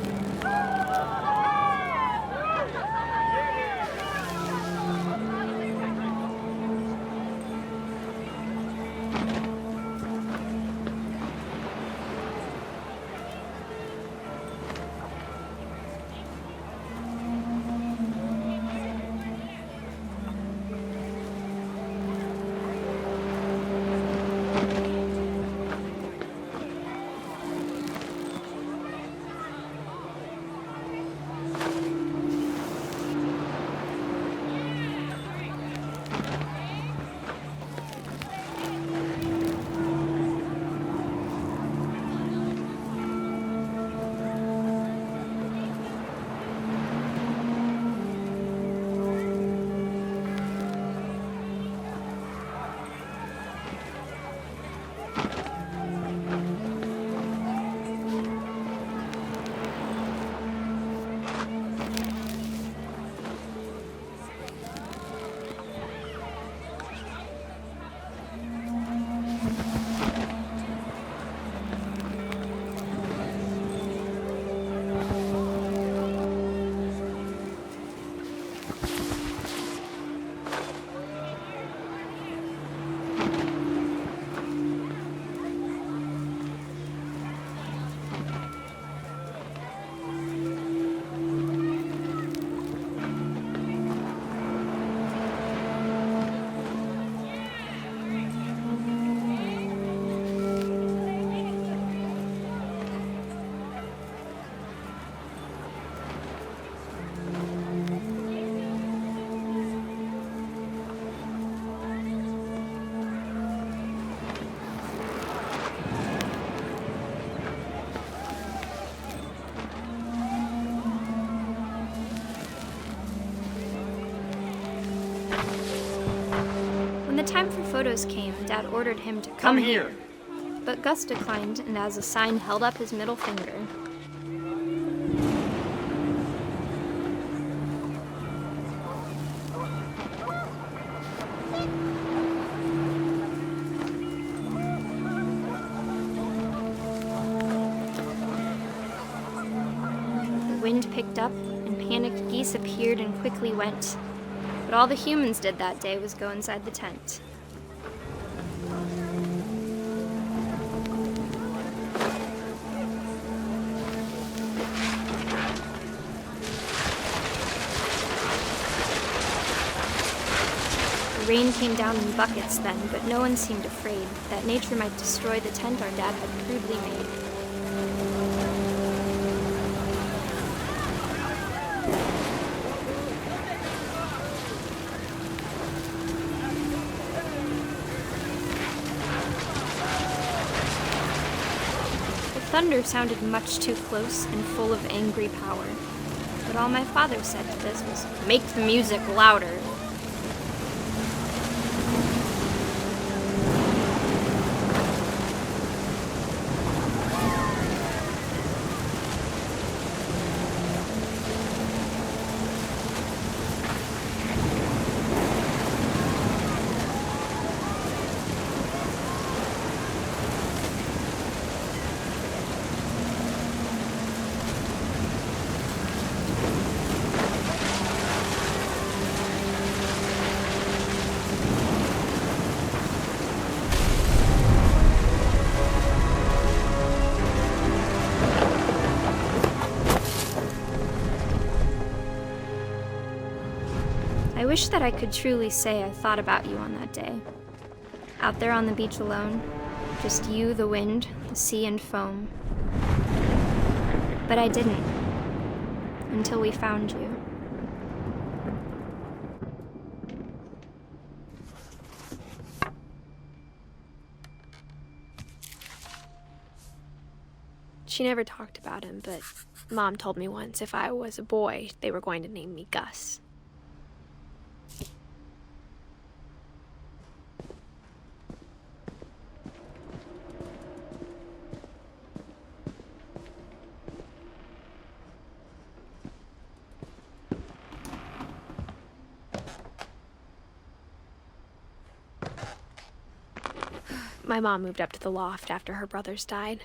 the time for photos came, Dad ordered him to come here. But Gus declined, and as a sign held up his middle finger. The wind picked up, and panicked geese appeared and quickly went. But all the humans did that day was go inside the tent. The rain came down in buckets then, but no one seemed afraid that nature might destroy the tent our dad had crudely made. The thunder sounded much too close and full of angry power, but all my father said to this was, "Make the music louder." I wish that I could truly say I thought about you on that day. Out there on the beach alone, just you, the wind, the sea, and foam. But I didn't, until we found you. She never talked about him, but Mom told me once if I was a boy, they were going to name me Gus. My mom moved up to the loft after her brothers died.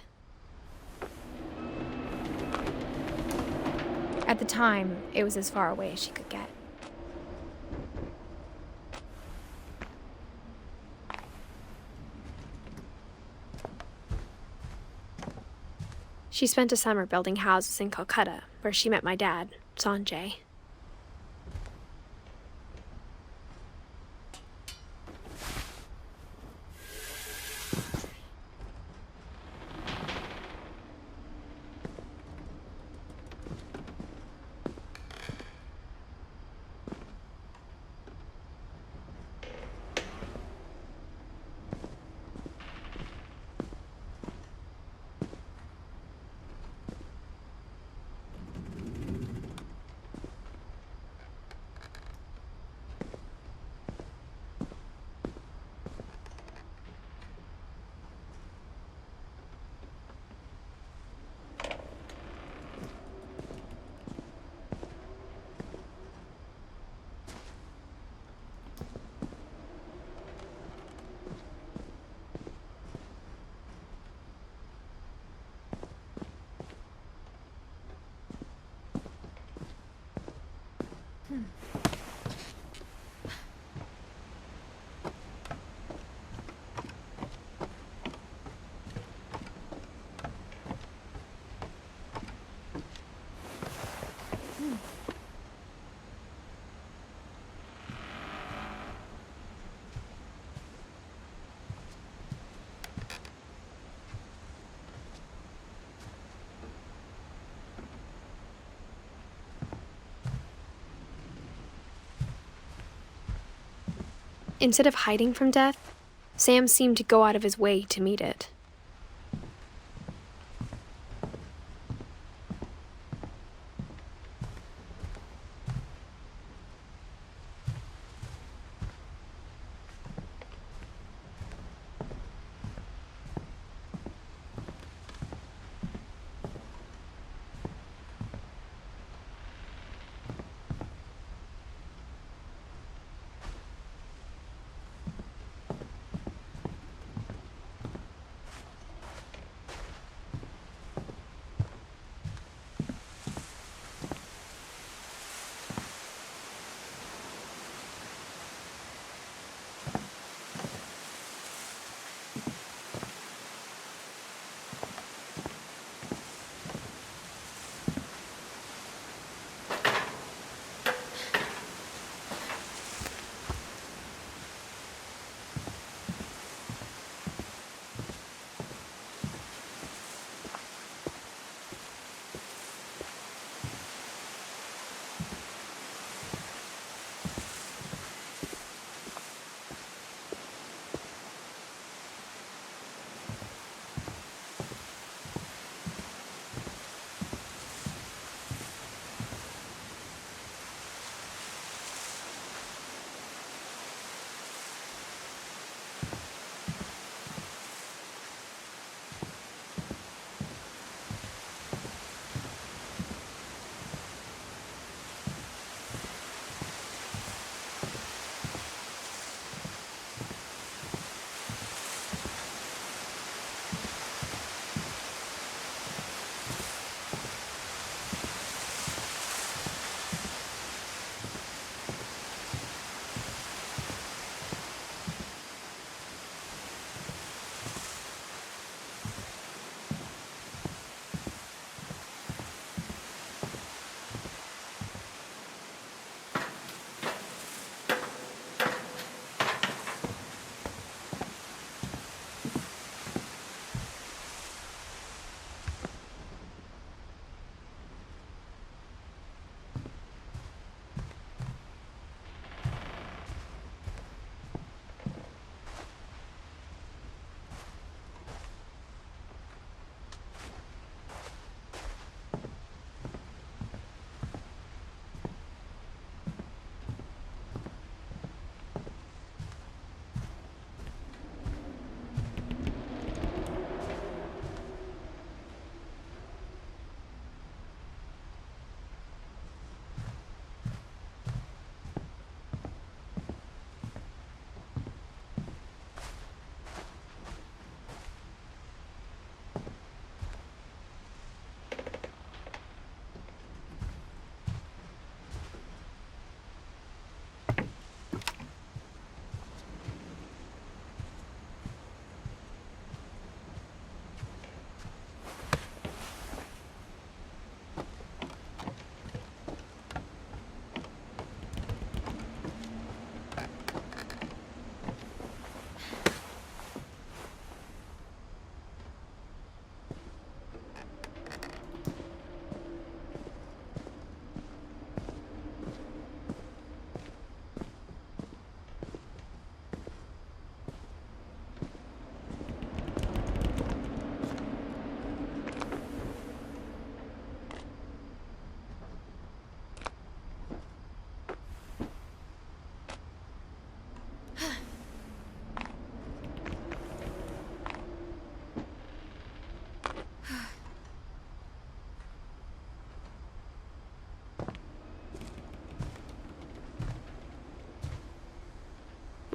At the time, it was as far away as she could get. She spent a summer building houses in Calcutta, where she met my dad, Sanjay. Instead of hiding from death, Sam seemed to go out of his way to meet it.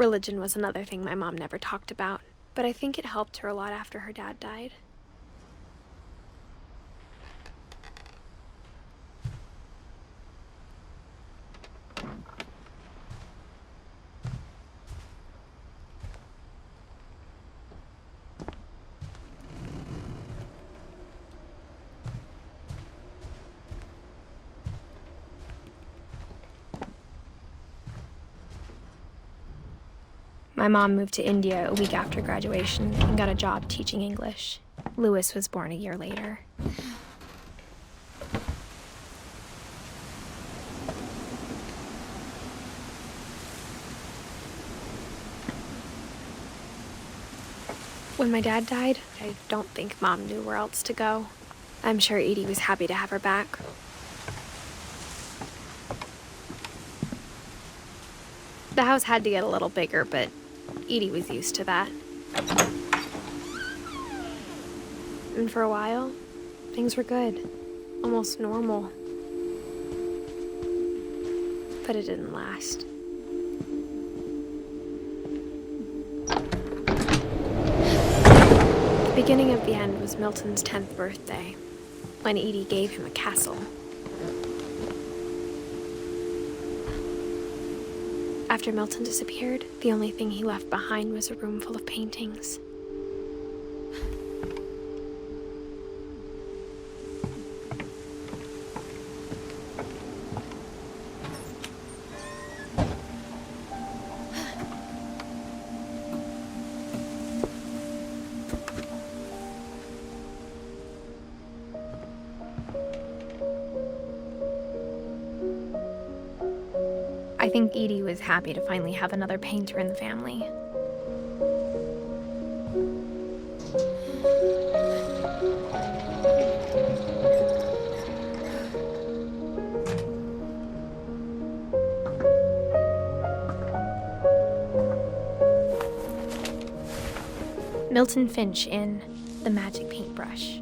Religion was another thing my mom never talked about, but I think it helped her a lot after her dad died. My mom moved to India a week after graduation and got a job teaching English. Louis was born a year later. When my dad died, I don't think Mom knew where else to go. I'm sure Edie was happy to have her back. The house had to get a little bigger, but Edie was used to that. And for a while, things were good. Almost normal. But it didn't last. The beginning of the end was Milton's 10th birthday, when Edie gave him a castle. After Milton disappeared, the only thing he left behind was a room full of paintings. I think Edie was happy to finally have another painter in the family. Milton Finch in The Magic Paintbrush.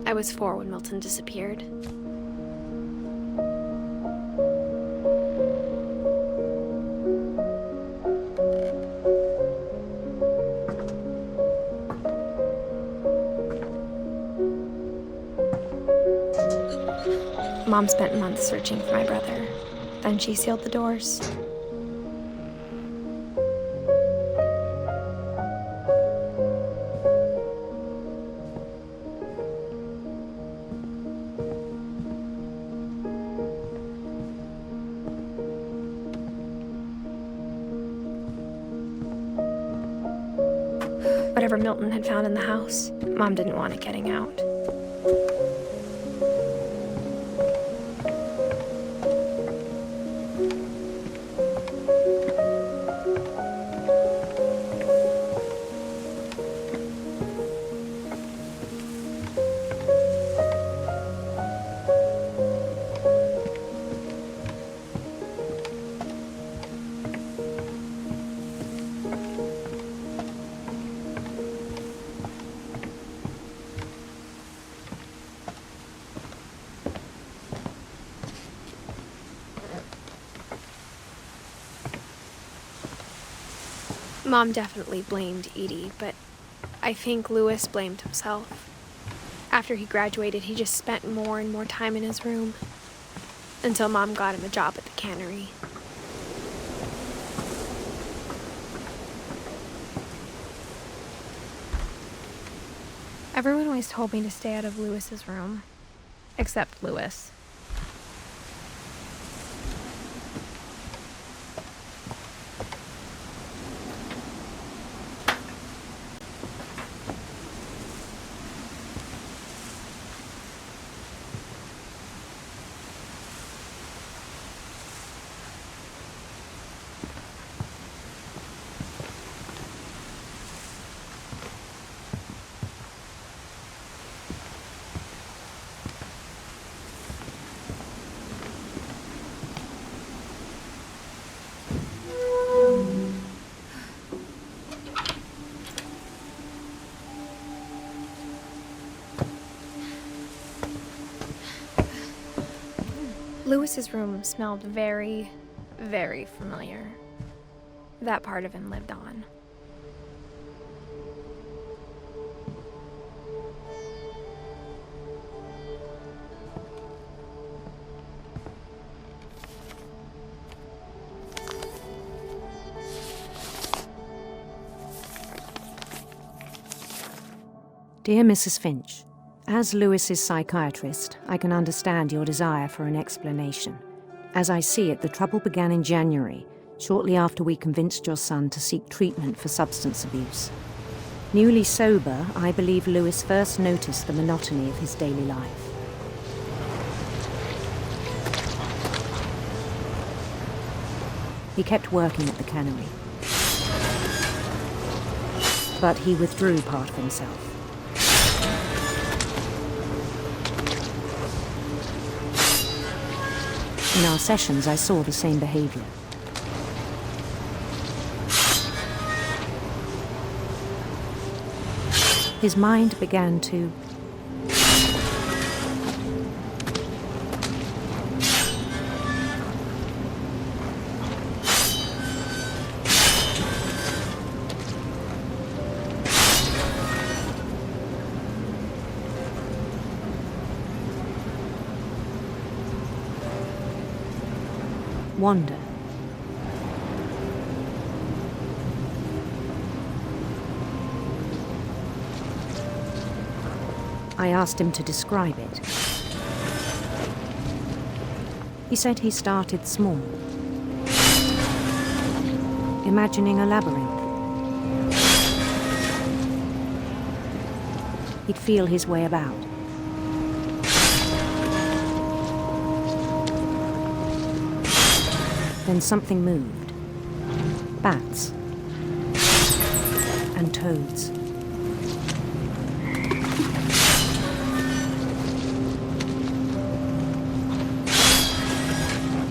I was 4 when Milton disappeared. Mom spent months searching for my brother. Then she sealed the doors. Whatever Milton had found in the house, Mom didn't want it getting out. Mom definitely blamed Edie, but I think Louis blamed himself. After he graduated, he just spent more and more time in his room, until Mom got him a job at the cannery. Everyone always told me to stay out of Louis's room, except Louis. Lewis's room smelled very, very familiar. That part of him lived on. Dear Mrs. Finch, as Lewis's psychiatrist, I can understand your desire for an explanation. As I see it, the trouble began in January, shortly after we convinced your son to seek treatment for substance abuse. Newly sober, I believe Lewis first noticed the monotony of his daily life. He kept working at the cannery, but he withdrew part of himself. In our sessions, I saw the same behavior. His mind began to wander. I asked him to describe it. He said he started small, imagining a labyrinth. He'd feel his way about. Then something moved. Bats and toads.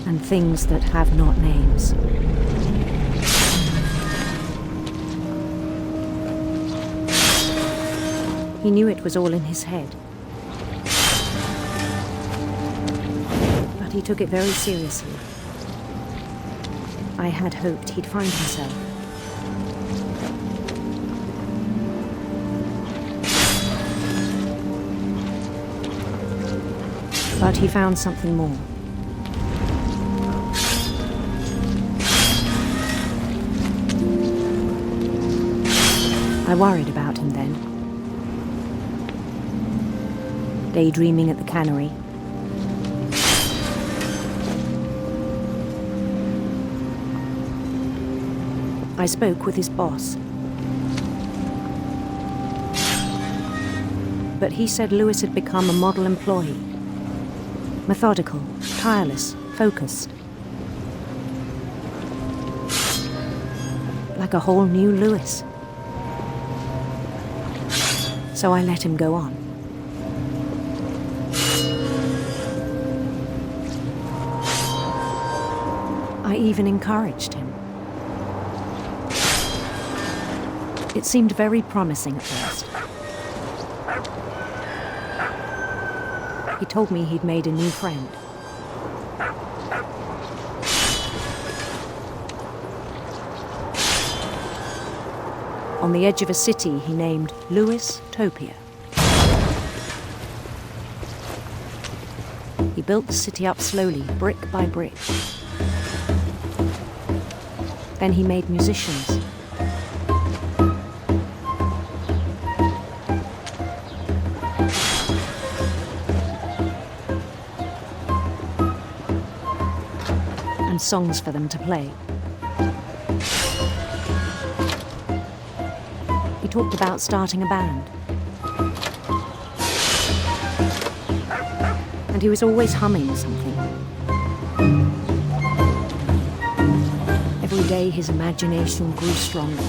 And things that have not names. He knew it was all in his head. But he took it very seriously. I had hoped he'd find himself. But he found something more. I worried about him then. Daydreaming at the cannery. I spoke with his boss. But he said Lewis had become a model employee. Methodical, tireless, focused. Like a whole new Lewis. So I let him go on. I even encouraged him. It seemed very promising at first. He told me he'd made a new friend. On the edge of a city he named Lewis-topia. He built the city up slowly, brick by brick. Then he made musicians. And songs for them to play. He talked about starting a band. And he was always humming something. Every day his imagination grew stronger.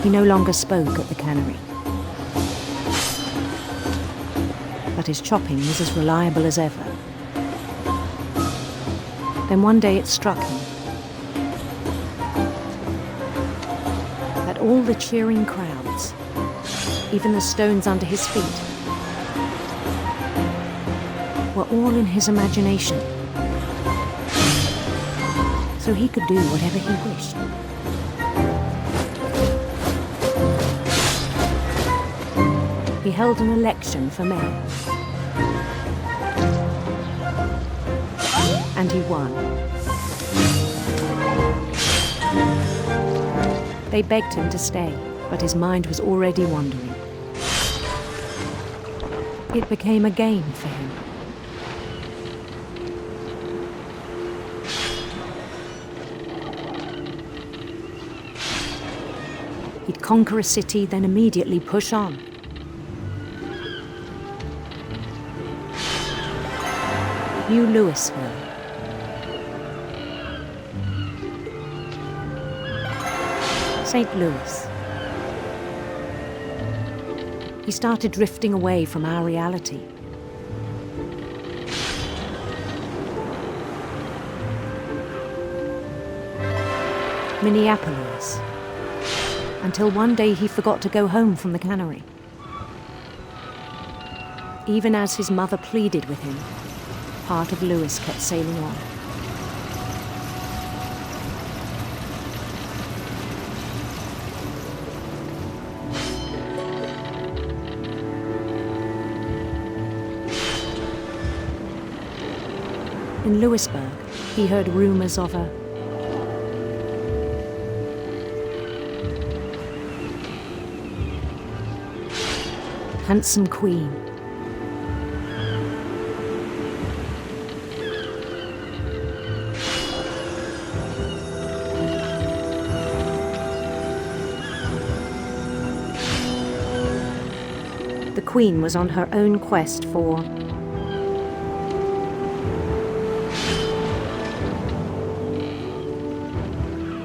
He no longer spoke at the cannery. But his chopping was as reliable as ever. Then one day it struck him that all the cheering crowds, even the stones under his feet, were all in his imagination, so he could do whatever he wished. He held an election for mayor, and he won. They begged him to stay, but his mind was already wandering. It became a game for him. He'd conquer a city, then immediately push on. New Louisville. St. Louis. He started drifting away from our reality. Minneapolis. Until one day he forgot to go home from the cannery. Even as his mother pleaded with him, part of Louis kept sailing on. In Louisburg, he heard rumors of a handsome queen. The queen was on her own quest for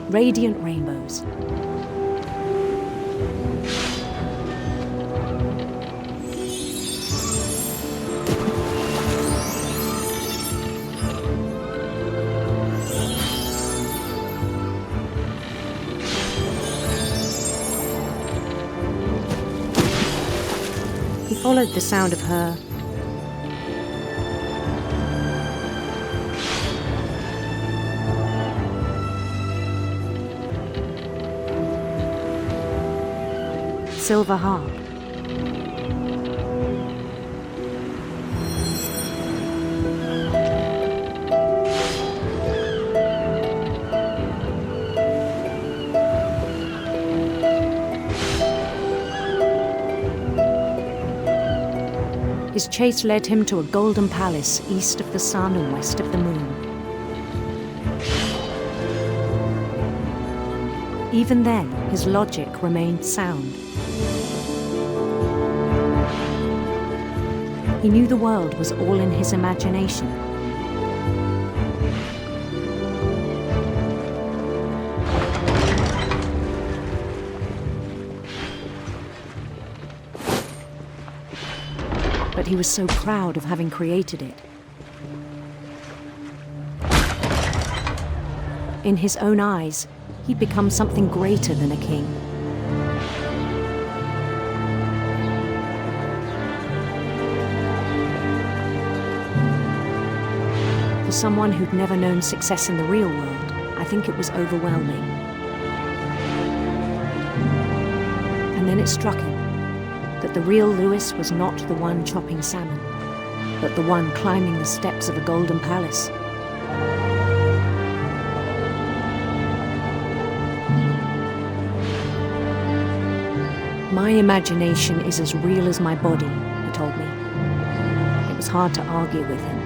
radiant rainbows. He followed the sound of her silver harp. His chase led him to a golden palace east of the sun and west of the moon. Even then, his logic remained sound. He knew the world was all in his imagination. But he was so proud of having created it. In his own eyes, he'd become something greater than a king. For someone who'd never known success in the real world, I think it was overwhelming. And then it struck him that the real Louis was not the one chopping salmon, but the one climbing the steps of a golden palace. My imagination is as real as my body, he told me. It was hard to argue with him.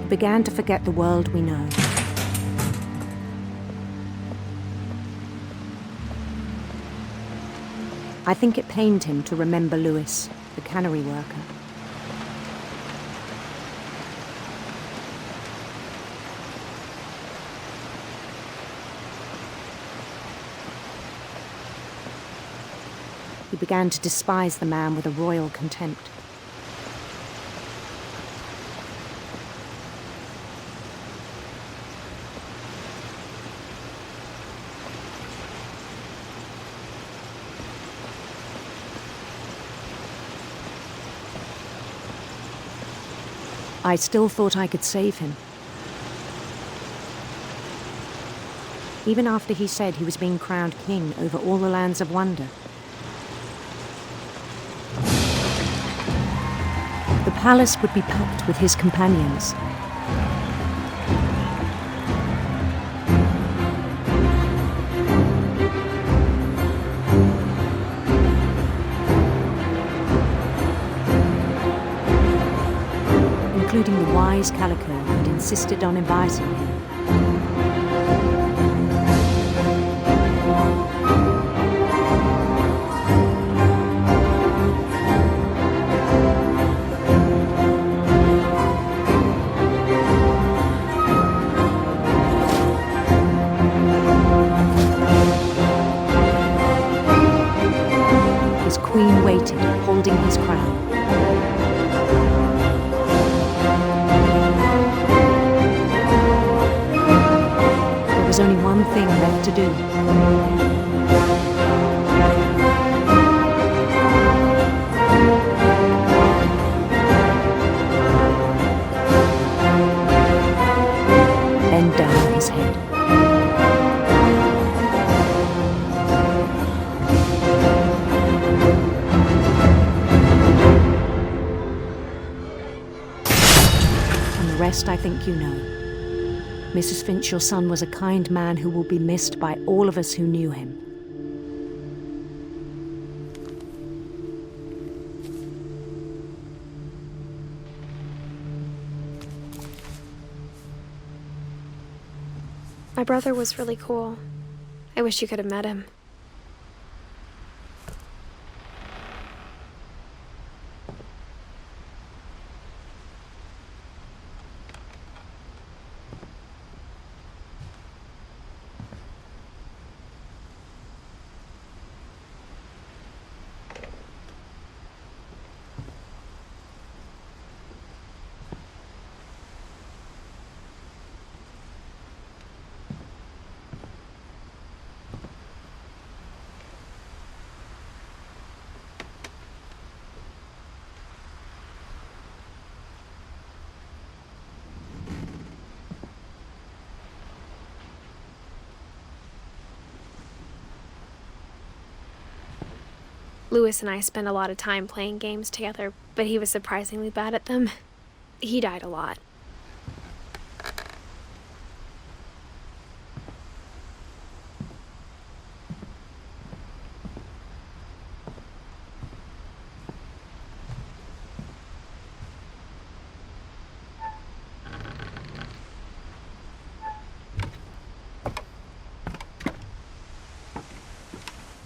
Began to forget the world we know. I think it pained him to remember Louis, the cannery worker. He began to despise the man with a royal contempt. I still thought I could save him. Even after he said he was being crowned king over all the lands of wonder. The palace would be packed with his companions. Including the wise Calico who'd insisted on inviting him. His queen waited, holding his crown. There was only one thing left to do. Bend down his head. And the rest I think you know. Mrs. Finch, your son was a kind man who will be missed by all of us who knew him. My brother was really cool. I wish you could have met him. Lewis and I spent a lot of time playing games together, but he was surprisingly bad at them. He died a lot.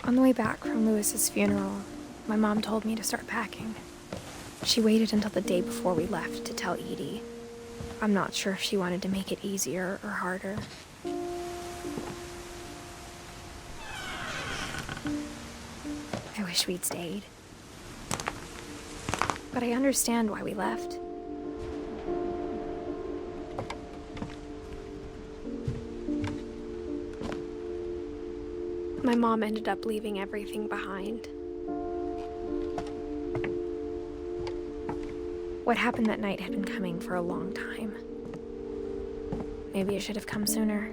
On the way back from Lewis's funeral, my mom told me to start packing. She waited until the day before we left to tell Edie. I'm not sure if she wanted to make it easier or harder. I wish we'd stayed. But I understand why we left. My mom ended up leaving everything behind. What happened that night had been coming for a long time. Maybe it should have come sooner.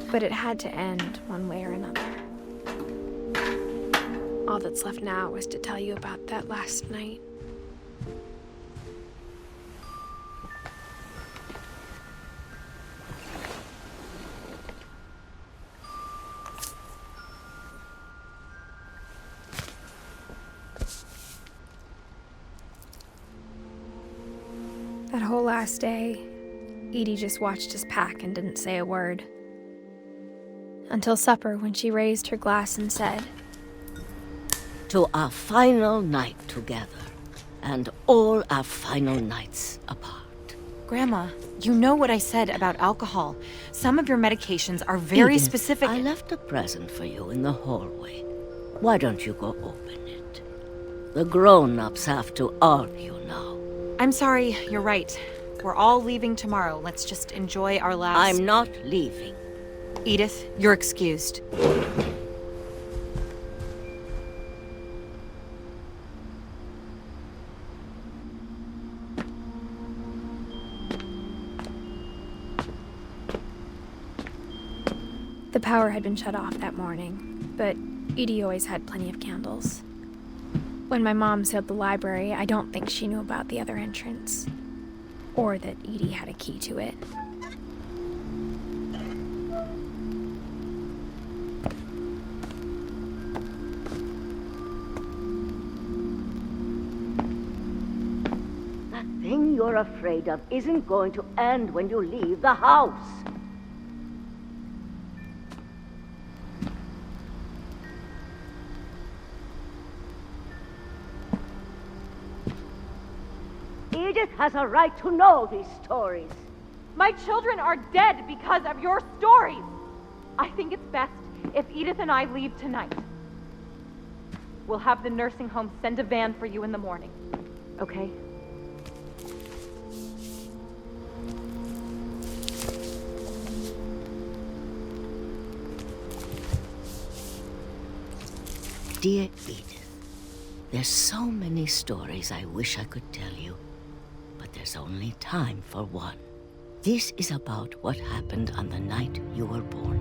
But it had to end one way or another. All that's left now is to tell you about that last night. That whole last day, Edie just watched us pack and didn't say a word. Until supper, when she raised her glass and said, "To our final night together. and all our final nights apart. Grandma, you know what I said about alcohol. Some of your medications are very Edith, specific. I left a present for you in the hallway. Why don't you go open it? The grown-ups have to argue now. I'm sorry, you're right. We're all leaving tomorrow. Let's just enjoy our last... I'm not leaving. Edith, you're excused. The power had been shut off that morning, but Edie always had plenty of candles. When my mom sealed the library, I don't think she knew about the other entrance, or that Edie had a key to it. That thing you're afraid of isn't going to end when you leave the house. Edith has a right to know these stories. My children are dead because of your stories. I think it's best if Edith and I leave tonight. We'll have the nursing home send a van for you in the morning, okay? Dear Edith, there's so many stories I wish I could tell you, but there's only time for one. This is about what happened on the night you were born.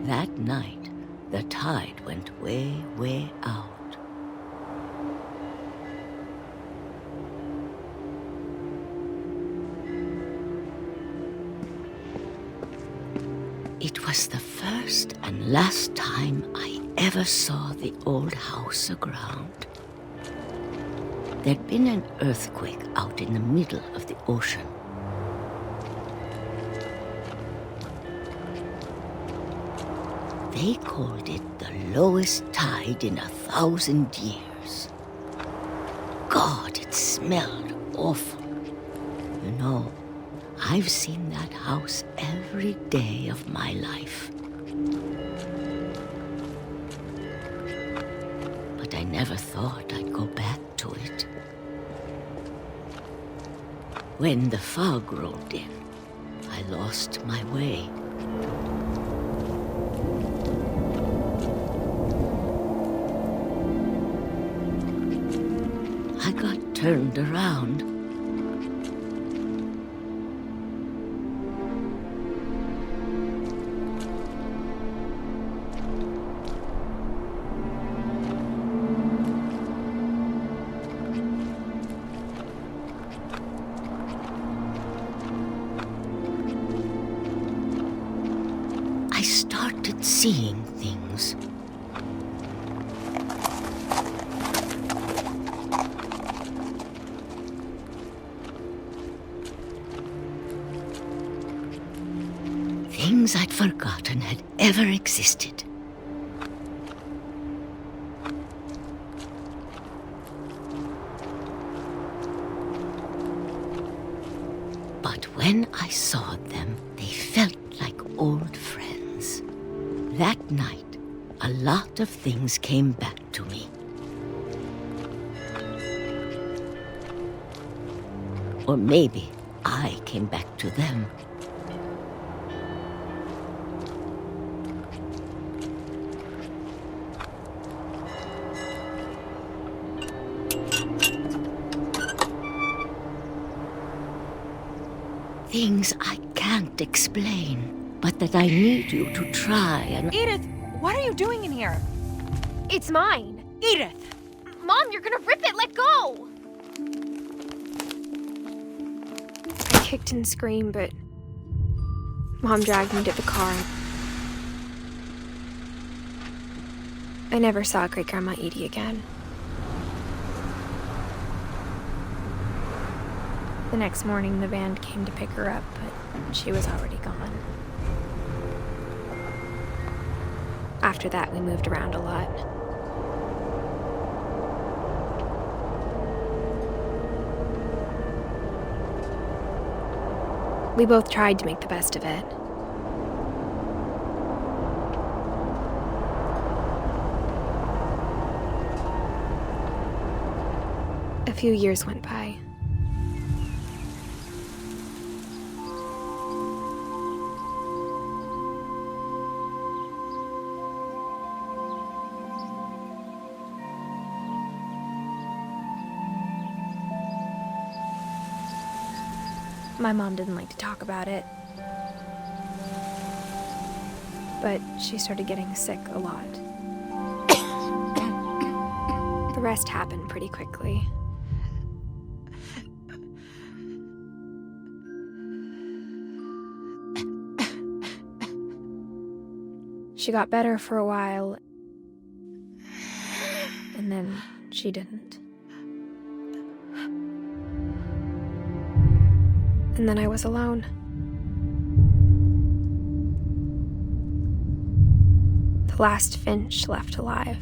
That night, the tide went way, way out. It was the first and last time I ever saw the old house aground. There'd been an earthquake out in the middle of the ocean. They called it the lowest tide in 1,000 years. God, it smelled awful. You know, I've seen that house every day of my life. But I never thought I'd go back to it. When the fog rolled in, I lost my way. I got turned around. I started seeing things. Things I'd forgotten had ever existed. But when I saw them, they felt like old friends. That night, a lot of things came back to me. Or maybe I came back to them. Things I can't explain, but that I need you to try and... Edith, what are you doing in here? It's mine. Edith! Mom, you're gonna rip it! Let go! I kicked and screamed, but Mom dragged me to the car. I never saw Great-Grandma Edie again. The next morning, the van came to pick her up, but she was already gone. After that, we moved around a lot. We both tried to make the best of it. A few years went by. My mom didn't like to talk about it, but she started getting sick a lot. The rest happened pretty quickly. She got better for a while, and then she didn't. And then I was alone. The last Finch left alive.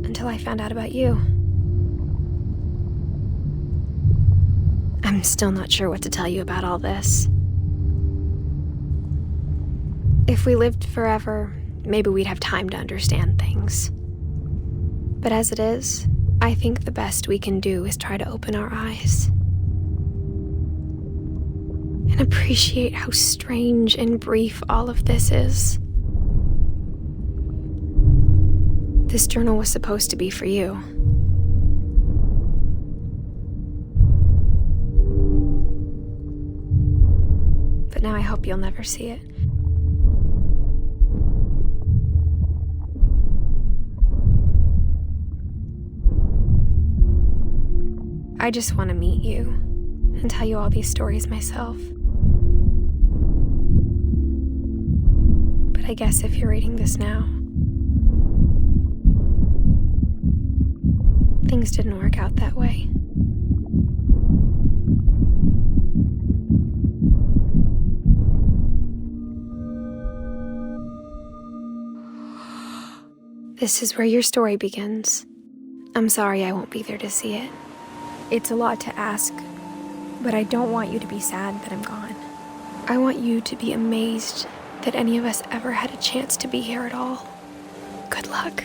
Until I found out about you. I'm still not sure what to tell you about all this. If we lived forever, maybe we'd have time to understand things. But as it is, I think the best we can do is try to open our eyes and appreciate how strange and brief all of this is. This journal was supposed to be for you. But now I hope you'll never see it. I just want to meet you and tell you all these stories myself. But I guess if you're reading this now, things didn't work out that way. This is where your story begins. I'm sorry I won't be there to see it. It's a lot to ask, but I don't want you to be sad that I'm gone. I want you to be amazed that any of us ever had a chance to be here at all. Good luck.